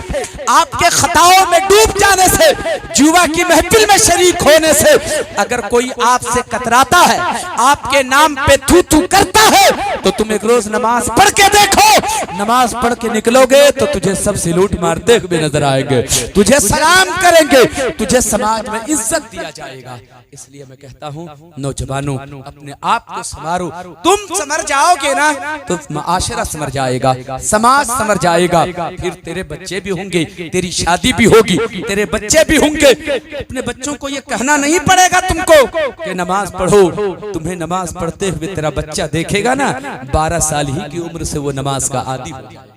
आपके खताओं में डूब जाने से, जुआ की महफिल में शरीक होने से अगर कोई आपसे कतराता है, आपके नाम पे थू थू करता है, तो तुम एक रोज नमाज पढ़ के देखो, नमाज पढ़ के निकलोगे तो तुझे सब सैल्यूट मारते हुए नजर आएंगे, तुझे सलाम करेंगे, तुझे समाज में इज्जत दिया जाएगा। इसलिए मैं कहता हूँ नौजवानों, अपने आप को संवारो। तुम संवर जाओगे ना तो माशरा संवर जाएगा, समाज संवर जाएगा, फिर तेरे बच्चे भी होंगे, तेरी शादी भी होगी, तेरे बच्चे भी होंगे। अपने बच्चों को ये कहना नहीं पड़ेगा तुमको कि नमाज पढ़ो, तुम्हें नमाज पढ़ते हुए तेरा बच्चा देखेगा ना, 12 साल ही की उम्र से वो नमाज का आदी हो जाए।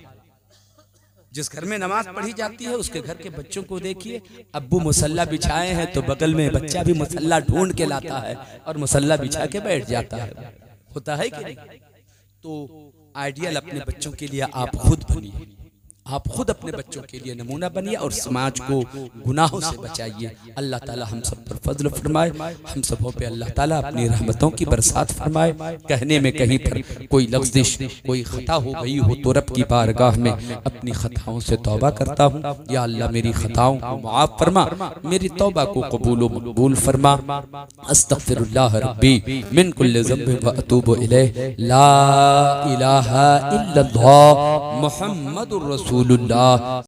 जिस घर में नमाज पढ़ी जाती है उसके घर के बच्चों को देखिए, अब्बू मुसल्ला बिछाए हैं तो बगल में बच्चा भी मुसल्ला ढूंढ के लाता है और मुसल्ला बिछा के बैठ जाता है। होता है कि नहीं? तो आइडियल अपने बच्चों के लिए आप खुद बनिए, आप खुद अपने बच्चों के लिए नमूना बनिए और समाज को गुनाहों से बचाइए। अल्लाह ताला हम सब पर फजल फरमाए, हम सबों पे अल्लाह ताला अपनी रहमतों की बरसात फरमाए। कहने में कहीं पर कोई लफ्ज़िश, कोई खता हो गई हो तो रब की बारगाह में अपनी खताओं से तौबा करता हूँ। या अल्लाह मेरी खताओं को माफ़ फरमा, मेरी तौबा को कबूल व मकबूल फरमा। अस्तगफिरुल्लाह रब्बी मिन कुल्लि ज़ंबिन व अतूबु इलैह। ला इलाहा इल्लल्लाह मुहम्मदुर रसूलुल्लाह।